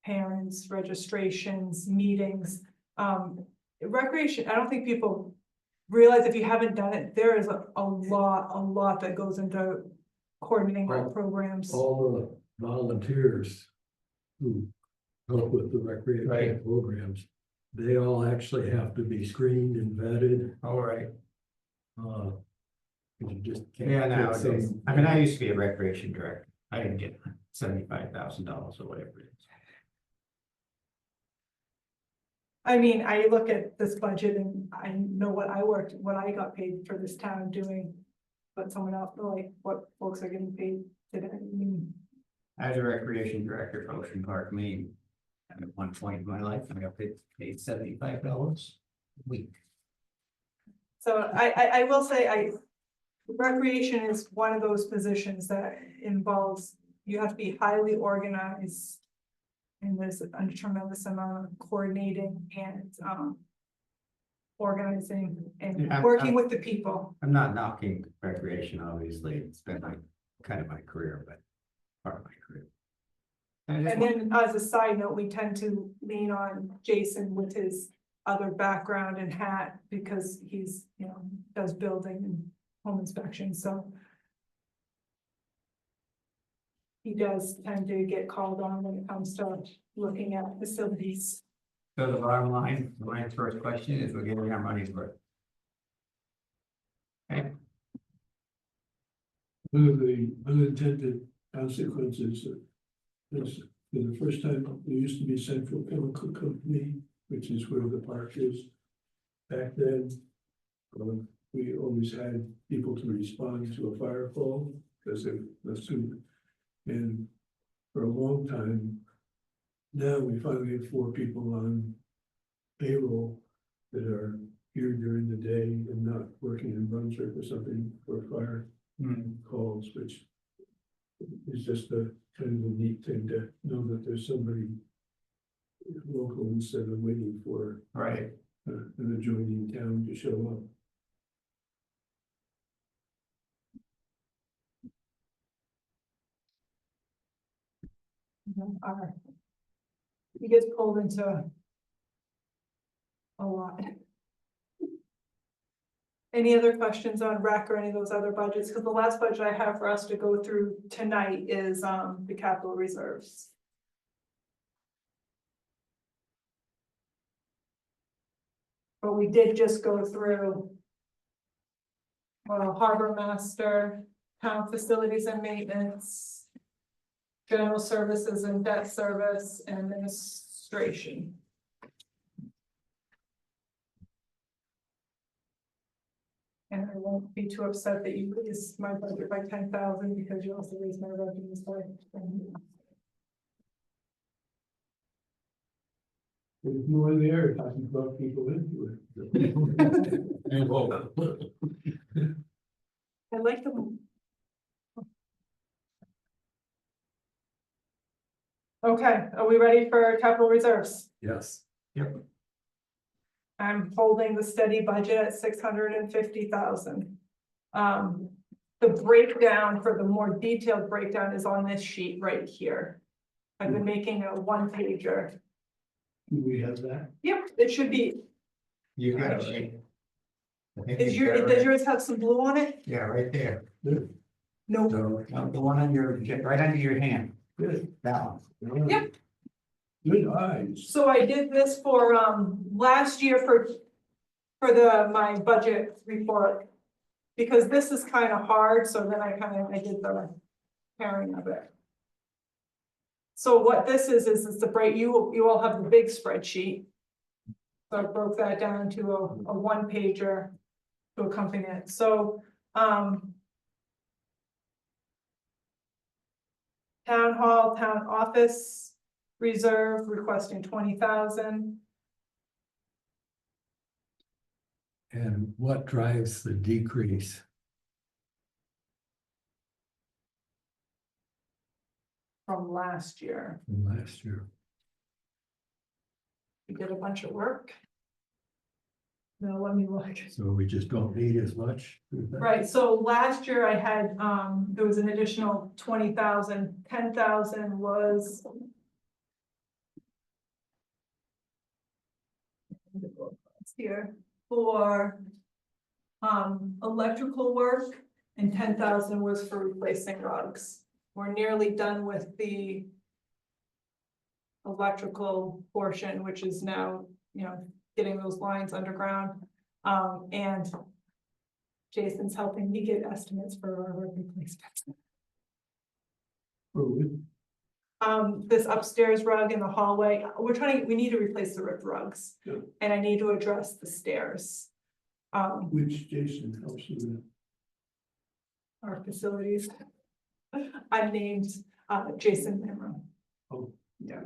Parents, registrations, meetings, recreation, I don't think people realize if you haven't done it, there is a lot that goes into coordinating our programs. All the volunteers who help with the recreation Right. programs, they all actually have to be screened and vetted. All right. 'Cause you just can't. Yeah, get nowadays, some- I mean, I used to be a recreation director, I didn't get $75,000 or whatever it is. I mean, I look at this budget and I know what I got paid for this town doing. But someone else, like, what folks are getting paid today, I mean, I was a recreation director for Ocean Park, Maine. And at one point in my life, I got paid $75 a week. so I will say, recreation is one of those positions that involves, you have to be highly organized. And there's a tremendous amount of coordinating and, organizing and Yeah, working with the people. I'm not knocking recreation, obviously, it's been like kind of my career, but part of my career. And then as a side note, we tend to lean on Jason with his other background and hat because he's, you know, does building and home inspection, so. He does tend to get called on when it comes to looking at facilities. So the bottom line, my first question is, we're getting our money's worth. Okay, One of the unintended consequences is, for the first time, there used to be Central Chemical Company, which is where the park is. Back then, we always had people to respond to a fire call, because they assumed. And for a long time, now we finally have 4 people on payroll that are here during the day and not working in Brunswick or something for fire calls, which is just a kind of a neat thing to know that there's somebody local instead of waiting for right, an adjoining town to show up. He gets pulled into a lot. Any other questions on rec or any of those other budgets? Because the last budget I have for us to go through tonight is the capital reserves. But we did just go through harbor master, town facilities and maintenance, general services and debt service, and administration. And I won't be too upset that you raised my budget by 10,000 because you also raised my revenues by 10,000. There's more there talking about people into it. I like them. Okay, are we ready for capital reserves? Yes, I'm holding the steady budget at 650,000. The breakdown for the more detailed breakdown is on this sheet right here. I've been making a one pager. Do we have that? Yep, it should be, You got it right. I think is you got it does right. yours have some blue on it? Yeah, right there. No, So, The one on your, right under your hand, Good. that one. Yep. Good eyes. so I did this for, last year for my budget report. Because this is kind of hard, so then I did the pairing of it. So what this is it's the break, you all have the big spreadsheet. So I broke that down to a one pager to accompany it, so, town hall, town office reserve requesting 20,000. and what drives the decrease? From last year, From last year? we did a bunch of work. Now, let me look. So we just don't need as much? Right, so last year I had, there was an additional 20,000, 10,000 was. Here for, electrical work and 10,000 was for replacing rugs. We're nearly done with the electrical portion, which is now, getting those lines underground. And Jason's helping me get estimates for our rug replacements. This upstairs rug in the hallway, we need to replace the ripped rugs. Yeah. And I need to address the stairs. Which Jason helps you with. Our facilities. I'm named, Jason Memro. Oh. Yeah.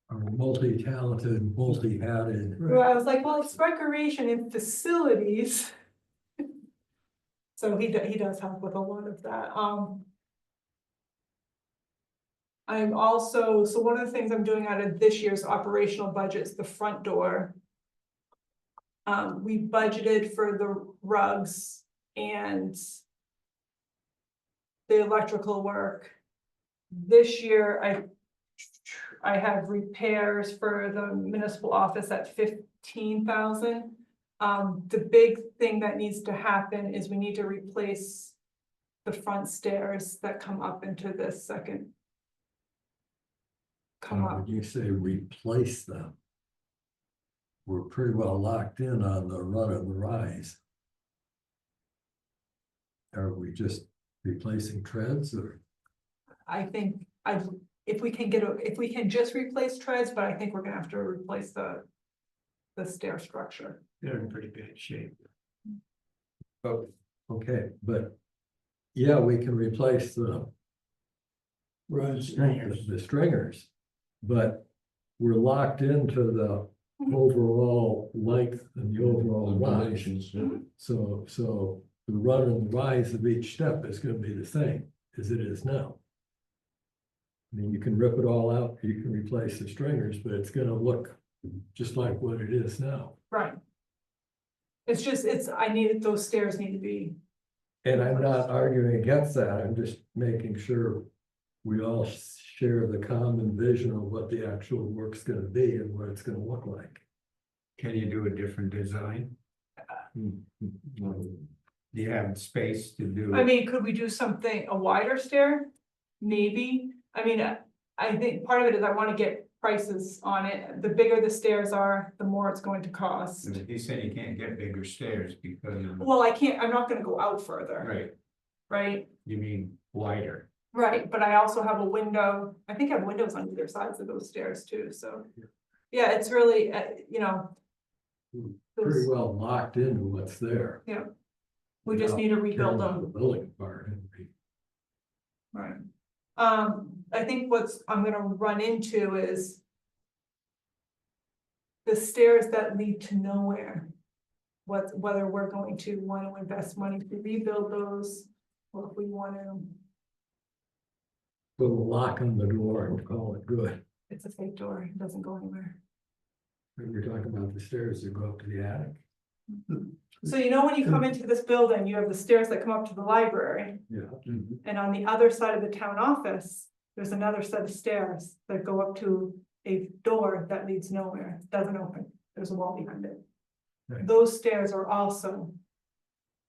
Are multi-talented, multi-hatted. Well, I was like, well, it's recreation and facilities. So he does help with a lot of that, I'm also, so one of the things I'm doing out of this year's operational budget is the front door. We budgeted for the rugs and the electrical work. This year, I have repairs for the municipal office at 15,000. The big thing that needs to happen is we need to replace the front stairs that come up into this second. Come up. When you say replace them, we're pretty well locked in on the run and the rise. Are we just replacing treads or? I think if we can just replace treads, but I think we're gonna have to replace the stair structure. They're in pretty bad shape. Oh, okay, but yeah, we can replace the stringers, but we're locked into the overall length and the overall rise. Regulations, yeah. So the run and rise of each step is gonna be the same as it is now. I mean, you can rip it all out, you can replace the stringers, but it's gonna look just like what it is now. Right. It's just, those stairs need to be, And I'm not arguing against that, I'm just making sure we all share the common vision of what the actual work's gonna be and what it's gonna look like. Can you do a different design? Do you have space to do? I mean, could we do something, a wider stair? Maybe, I mean, I think part of it is I wanna get prices on it. The bigger the stairs are, the more it's going to cost. He said you can't get bigger stairs because of, Well, I'm not gonna go out further, right, right? you mean wider. Right, but I also have a window, I think I have windows on either sides of those stairs too, so. Yeah, it's really, Pretty those- well locked into what's there. we just need to rebuild Tearing them. The building apart and Right. I think I'm gonna run into is the stairs that lead to nowhere. Whether we're going to want to invest money to rebuild those, or if we want to, put a lock on the door and call it good. it's a fake door, it doesn't go anywhere. You're talking about the stairs that go up to the attic. So when you come into this building, you have the stairs that come up to the library, Yeah. and on the other side of the town office, there's another set of stairs that go up to a door that leads nowhere, doesn't open, there's a wall behind it. Right. Those stairs are also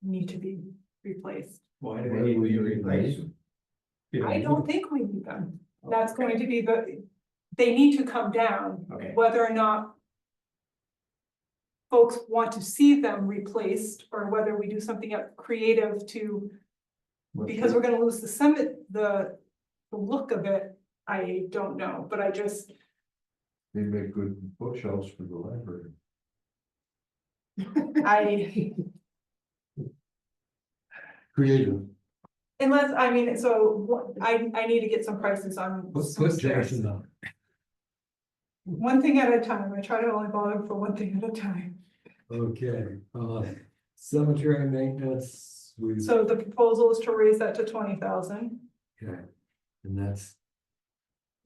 need to be replaced. Why do they need to be replaced? I don't think we need them. That's going to be they need to come down, Okay. whether or not folks want to see them replaced, or whether we do something creative to, because we're gonna lose the look of it, I don't know, but I just, They make good bookshelves for the library. I, Creative. unless, I mean, so I need to get some prices on some Put stairs. Jason on. One thing at a time, I try to only bother for one thing at a time. Okay, cemetery maintenance, we, So the proposal is to raise that to 20,000. okay, and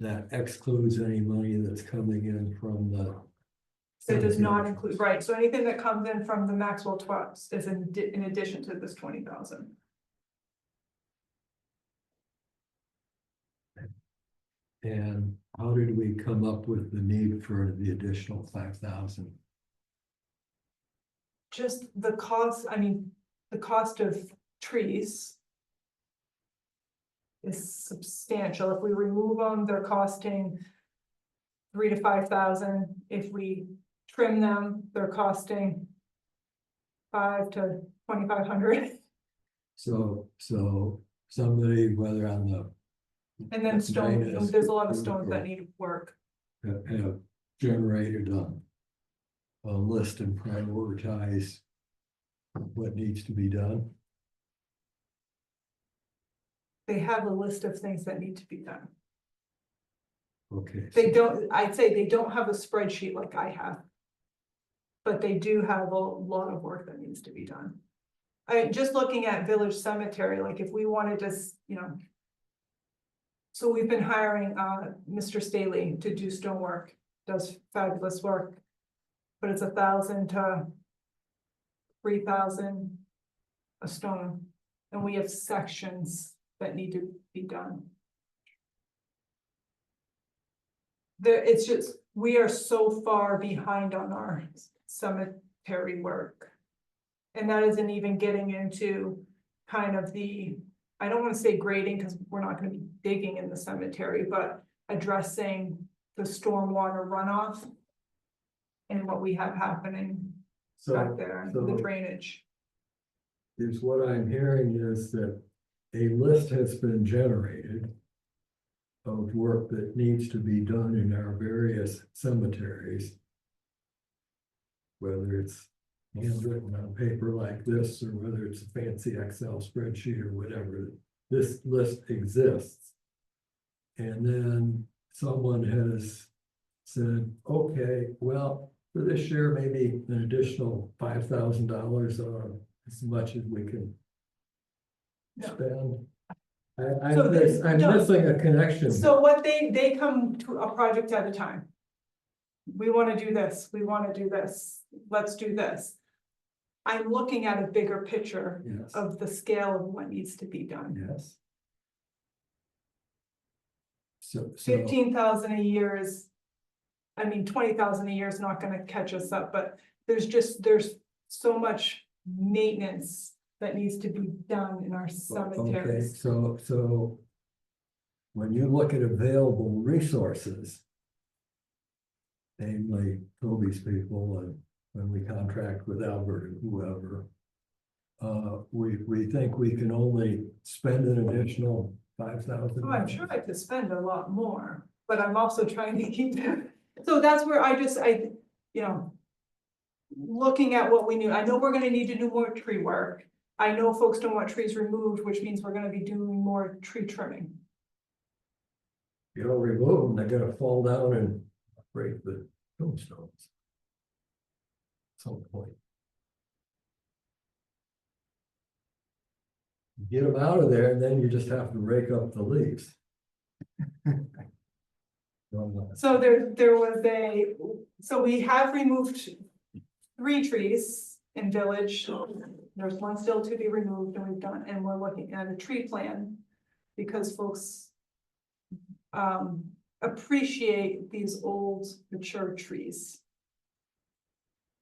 that excludes any money that's coming in from the. It does not cemetery. include, right, so anything that comes in from the Maxwell Trust is in addition to this 20,000. And how did we come up with the need for the additional 5,000? Just the cost, I mean, the cost of trees is substantial. If we remove them, they're costing 3,000 to 5,000. If we trim them, they're costing 5,000 to 2,500. So somebody, whether on the. And then stone, maintenance there's a lot of group stones or that need work. have generated a list and prioritize what needs to be done. They have a list of things that need to be done. Okay. They don't, I'd say they don't have a spreadsheet like I have. But they do have a lot of work that needs to be done. Just looking at Village Cemetery, like if we wanted to, you know. So we've been hiring Mr. Staley to do stonework, does fabulous work. But it's 1,000 to 3,000 a stone, and we have sections that need to be done. It's just, we are so far behind on our cemetery work. And that isn't even getting into kind of the, I don't want to say grading, because we're not going to be digging in the cemetery, but addressing the stormwater runoff and what we have happening back So, there, so- the drainage. is what I'm hearing is that a list has been generated of work that needs to be done in our various cemeteries. Whether it's handwritten on paper like this, or whether it's a fancy Excel spreadsheet or whatever, this list exists. And then someone has said, okay, well, for this year, maybe an additional $5,000 or as much as we can Yeah. spend. So I'm no. missing a connection. So what they come to a project at a time. We want to do this, we want to do this, let's do this. I'm looking at a bigger picture Yes, of the scale of what needs to be done. yes. So, 15,000 a year is, I mean, 20,000 a year is not gonna catch us up, but there's so much maintenance that needs to be done in our okay, cemeteries. so when you look at available resources, namely Toby's people, and when we contract with Albert and whoever, we think we can only spend an additional 5,000. Oh, I'm sure I could spend a lot more, but I'm also trying to keep them. So that's where you know. Looking at what we knew, I know we're gonna need to do more tree work. I know folks don't want trees removed, which means we're gonna be doing more tree trimming. You don't remove them, they're gonna fall down and break the tombstones. At some point. Get them out of there, and then you just have to rake up the leaves. So so we have removed 3 trees in Village. There's one still to be removed, and we're looking at a tree plan. Because folks appreciate these old mature trees.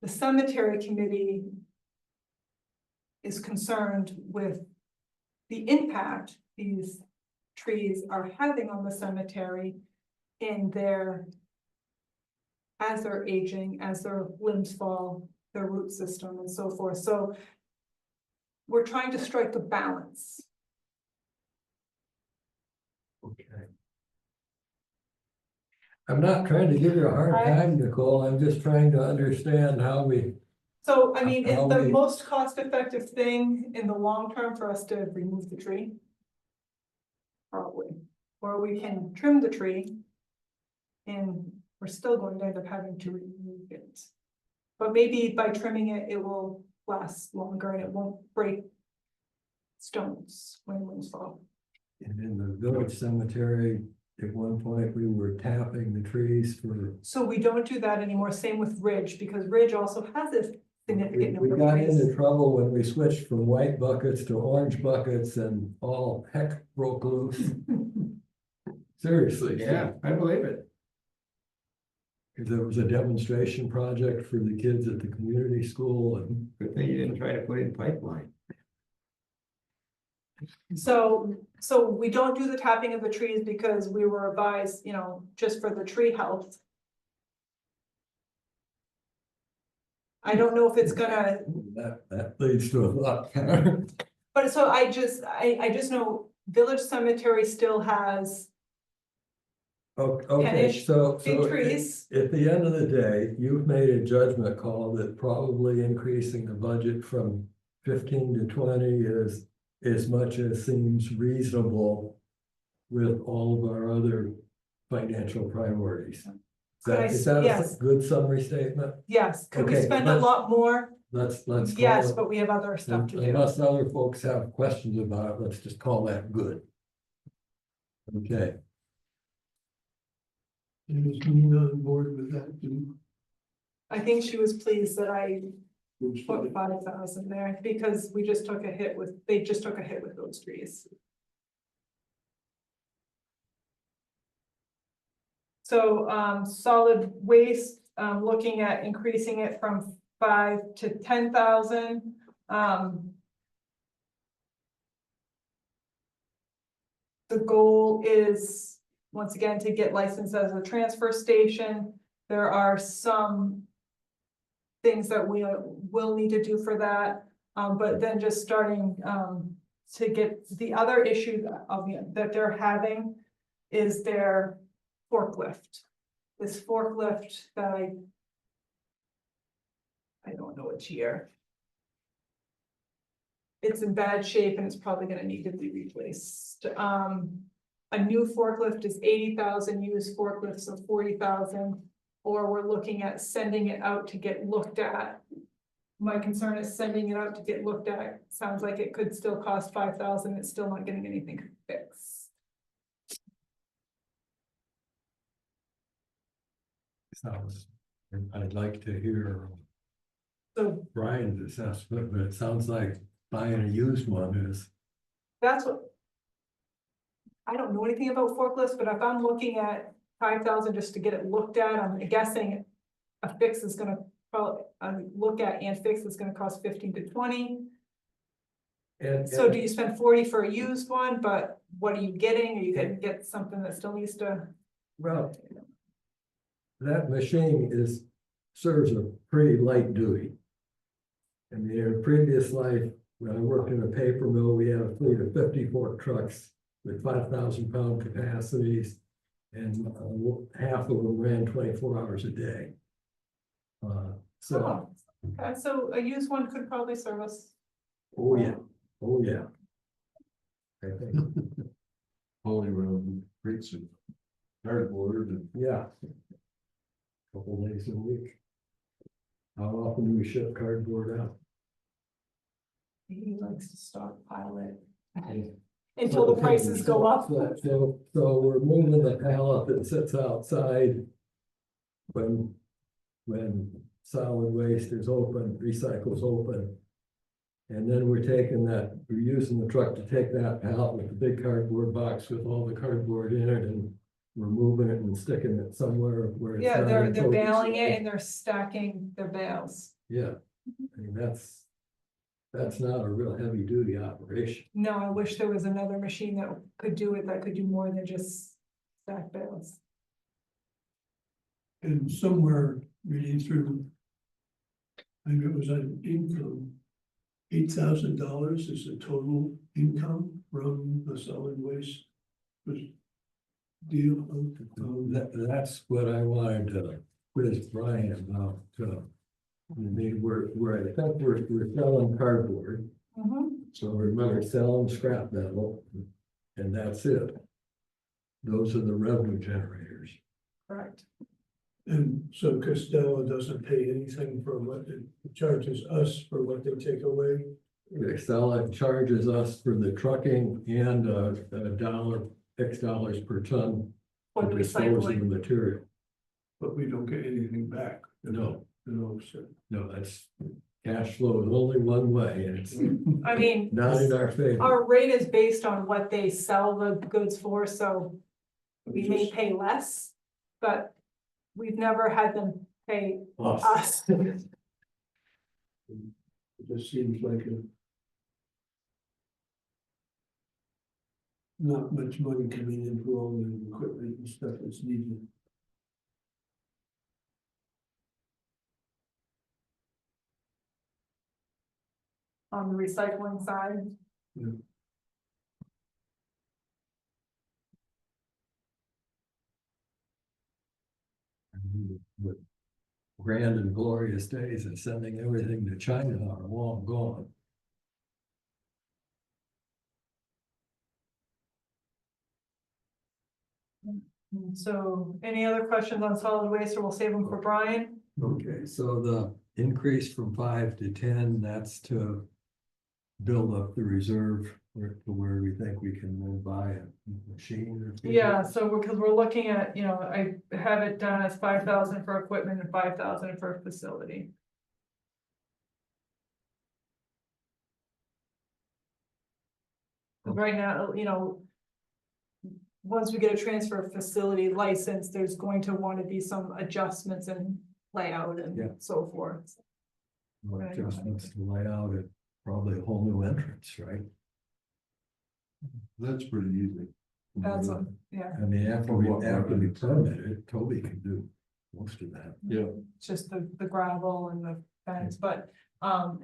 The cemetery committee is concerned with the impact these trees are having on the cemetery in their, as they're aging, as their limbs fall, their root system and so forth. So we're trying to strike a balance. Okay. I'm not trying to give you a hard time, Nicole, I'm just trying to understand how we, So, I mean, is How the we- most cost-effective thing in the long term for us to remove the tree? Probably, or we can trim the tree. And we're still going to end up having to remove it. But maybe by trimming it, it will last longer and it won't break stones when winds fall. and in the village cemetery, at one point, we were tapping the trees for. So we don't do that anymore, same with Ridge, because Ridge also has a We significant we number of got trees. into trouble when we switched from white buckets to orange buckets and all heck broke loose. Seriously. Yeah, I believe it. Because there was a demonstration project for the kids at the community school and. Good thing you didn't try to put in pipeline. So we don't do the tapping of the trees because we were advised, just for the tree health. I don't know if it's gonna, That leads to a lot. but so I just know Village Cemetery still has Okay, Ten-ish so. big so trees. At the end of the day, you've made a judgment call that probably increasing the budget from 15 to 20 is as much as seems reasonable with all of our other financial priorities. Could I Is that a yes. good summary statement? Yes, could we Okay, spend a let's- lot more? Let's call Yes, it, but we have other stuff to do. unless other folks have questions about it, let's just call that good. Okay, And is Nina on board with that too? I think she was pleased that I Which put 5,000 there because they just took a hit with those trees. So, solid waste, looking at increasing it from 5 to 10,000, the goal is, once again, to get licensed as a transfer station. There are some things that we will need to do for that, but then just starting, to get the other issue that they're having is their forklift. This forklift that I don't know which year. It's in bad shape and it's probably gonna need to be replaced. A new forklift is 80,000, used forklifts of 40,000, or we're looking at sending it out to get looked at. My concern is sending it out to get looked at. Sounds like it could still cost 5,000. It's still not getting anything fixed. sounds, I'd like to hear So Brian's assessment, but it sounds like buying a used one is. that's what. I don't know anything about forklifts, but if I'm looking at 5,000 just to get it looked at, I'm guessing a fix is gonna probably, look at and fix is gonna cost 15 to 20. And, So do you spend 40 for a used one, but what are you getting? Are you gonna get something that still needs to? well, that machine serves a pretty light duty. I mean, in a previous life, when I worked in a paper mill, we had a fleet of 50 fork trucks with 5,000-pound capacities, and half of them ran 24 hours a day. So, Okay, so a used one could probably serve us. oh yeah, I think, Only around rates of cardboard and yeah. Couple days a week. How often do we ship cardboard out? He likes to stockpile it until the prices go up. So we're moving the pallet that sits outside when solid waste is open, recycle's open. And then we're using the truck to take that pallet with the big cardboard box with all the cardboard in it and removing it and sticking it somewhere where it's Yeah, not they're in they're focus. baling it and they're stacking their bales. Yeah, I mean, that's not a real heavy duty operation. No, I wish there was another machine that could do it, that could do more than just stack bales. And somewhere reading through. Maybe it was on income. $8,000 is the total income from the solid waste. Deal. That's what I wanted to quiz Brian about, I mean, I think we're selling cardboard, so we're selling scrap metal, and that's it. Those are the revenue generators. Correct. And so Costello doesn't pay anything for what it charges us for what they take away. Excel charges us for the trucking and X dollars per ton For to the dispose of the recycling. material. But we don't get anything back. No, No, so. no, that's cash flow is only one way, and it's I mean, not in our favor. our rate is based on what they sell the goods for, so we may Just- pay less, but we've never had them pay Us. us. It just seems like a. Not much money coming in for all the equipment and stuff that's needed. On the recycling side. But grand and glorious days and sending everything to China are long gone. So any other questions on solid waste, or we'll save them for Brian? Okay, so the increase from 5 to 10, that's to build up the reserve to where we think we can then buy a machine or. something. Yeah, so because we're looking at, you know, I have it done as 5,000 for equipment and 5,000 for facility. Right now, you know. Once we get a transfer facility license, there's going to want to be some adjustments in layout Yeah. and so forth. More adjustments to lay out it, probably a whole new entrance, right? That's pretty easy. That's, yeah, I mean, after we permit it, Toby can do most of that. Yeah, it's just the gravel and the fence, but,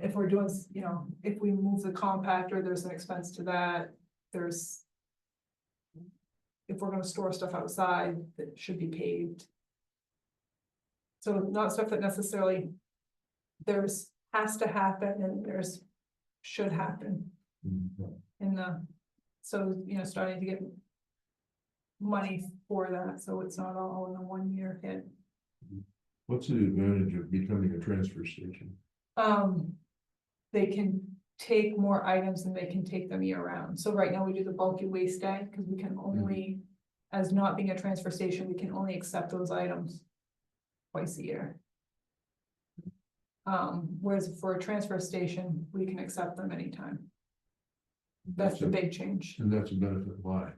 if we're doing, you know, if we move the compactor, there's an expense to that, there's. If we're gonna store stuff outside, that should be paved. So not stuff that necessarily. There's has to happen and there's should happen in the, so, you know, starting to get. Money for that, so it's not all in a 1 year hit. what's the advantage of becoming a transfer station? They can take more items and they can take them year round. So right now we do the bulky waste day, because we can only, as not being a transfer station, we can only accept those items twice a year. Whereas for a transfer station, we can accept them anytime. That's the big change. And that's a benefit, why?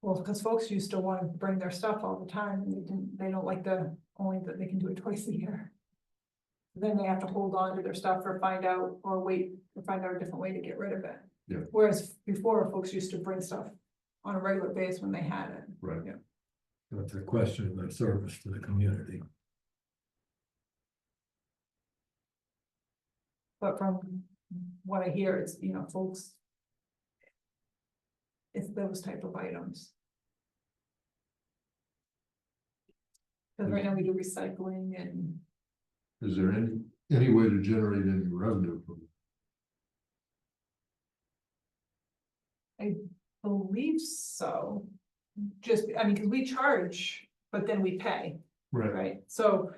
Well, because folks used to want to bring their stuff all the time, and they don't like only that they can do it twice a year. Then they have to hold on to their stuff or find out a different way to get rid of it. Yeah. Whereas before, folks used to bring stuff on a regular basis when they had it. Right. Yeah. That's a question of service to the community. But from what I hear, it's, you know, folks. It's those type of items. Because right now we do recycling and Is there any way to generate any revenue from it? believe so. Just, I mean, because we charge, but then we pay, right? So.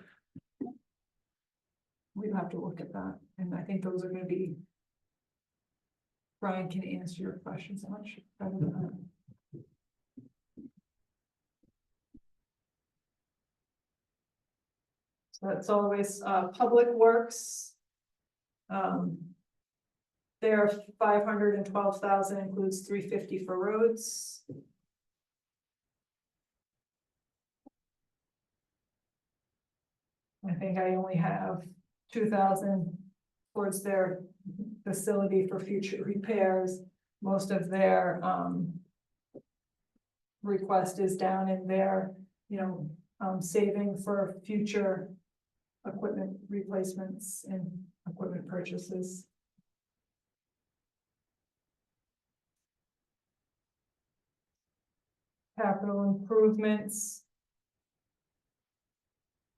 We'd have to look at that, and I think those are gonna be. Brian can answer your questions much better than I. So that's always, Public Works. Their 512,000 includes 350 for roads. think I only have 2,000 towards their facility for future repairs. Most of their, request is down in their, saving for future equipment replacements and equipment purchases. Capital improvements.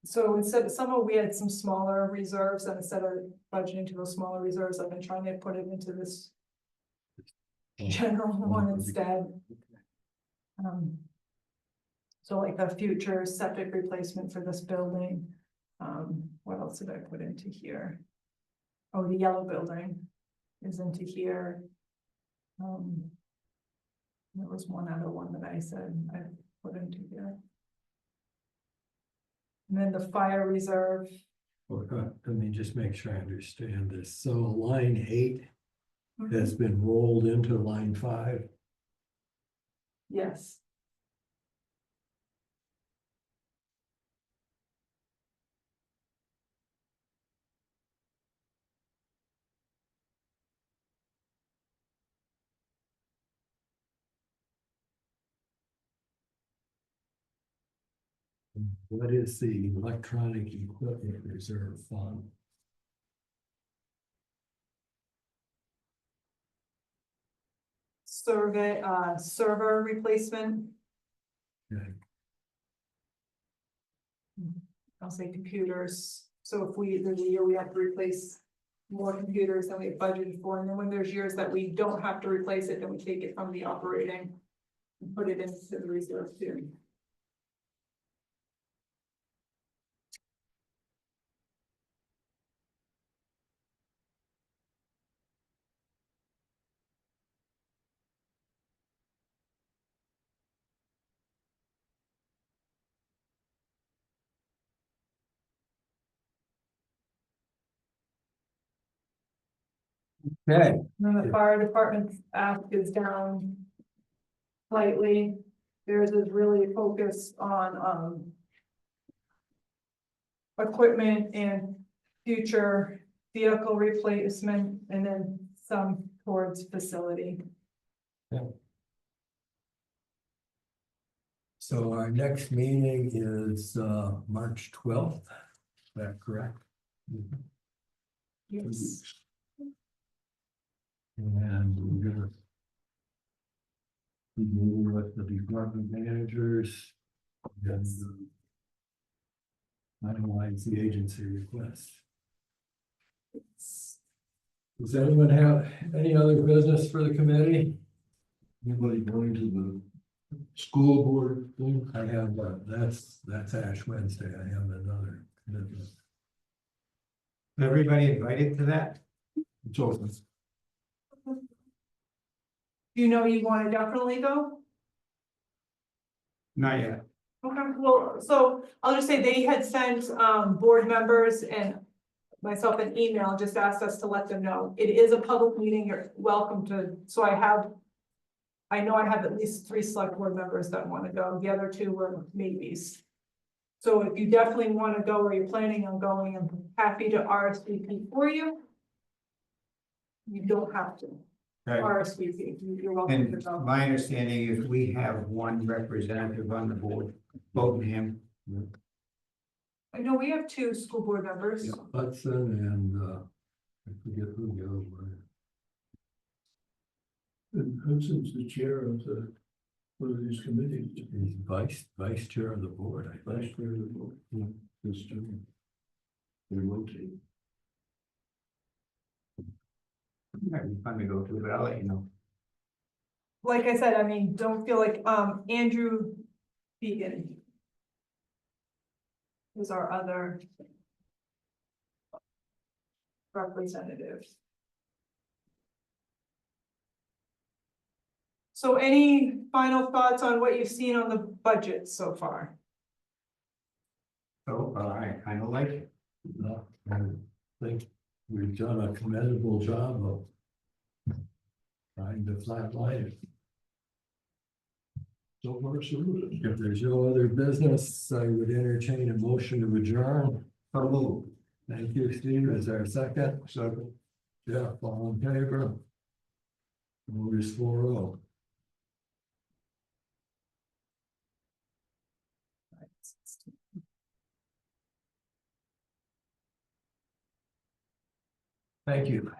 So instead of we had some smaller reserves, and instead of budgeting to those smaller reserves, I've been trying to put it into this general one instead. So like the future septic replacement for this building. What else did I put into here? Oh, the yellow building is into here. There was one other one that I said I put into here. And then the fire reserve. Let me just make sure I understand this. So line 8 has been rolled into line 5. Yes. What is the electronic equipment reserve fund? Server replacement. Okay. I'll say computers. So if there's a year we have to replace more computers than we have budgeted for, and then when there's years that we don't have to replace it, then we take it from the operating and put it into the reserve too. Okay. And then the fire department's ask is down slightly. Theirs is really focused on, equipment and future vehicle replacement, and then some towards facility. So our next meeting is March 12th. Is that correct? Yes. And we're gonna be meeting with the department managers and finalize the agency request. Does anyone have any other business for the committee? Anybody going to the school board thing? I have, that's Ash Wednesday. I have another commitment. Everybody invited to that? It's open. You want to definitely go? Not yet. Okay, well, so I'll just say they had sent board members and myself an email, just asked us to let them know. It is a public meeting, you're welcome to, so I know I have at least 3 select board members that want to go, the other 2 were maybes. So if you definitely want to go or you're planning on going, I'm happy to RSVP for you. You don't have to Okay. RSVP, you're welcome to And go. my understanding is we have one representative on the board, Bodenham. I know we have 2 school board members. Yeah, Hudson and I forget who the other one. And Hudson's the chair of one of these committees. He's vice chair of the board, I think. Vice chair of the board. This too. They rotate. Might be fun to go to, but I'll let you know. Like I said, I mean, don't feel like, Andrew Began is our other representative. So any final thoughts on what you've seen on the budget so far? So, I kind of like it. No, I think we've done a commendable job of trying to flatline it. So far, so good. If there's no other business, I would entertain a motion to adjourn. So moved. Thank you, Steve. Is there a second? So, Jeff, all in favor? Moves 4-0. Thank you.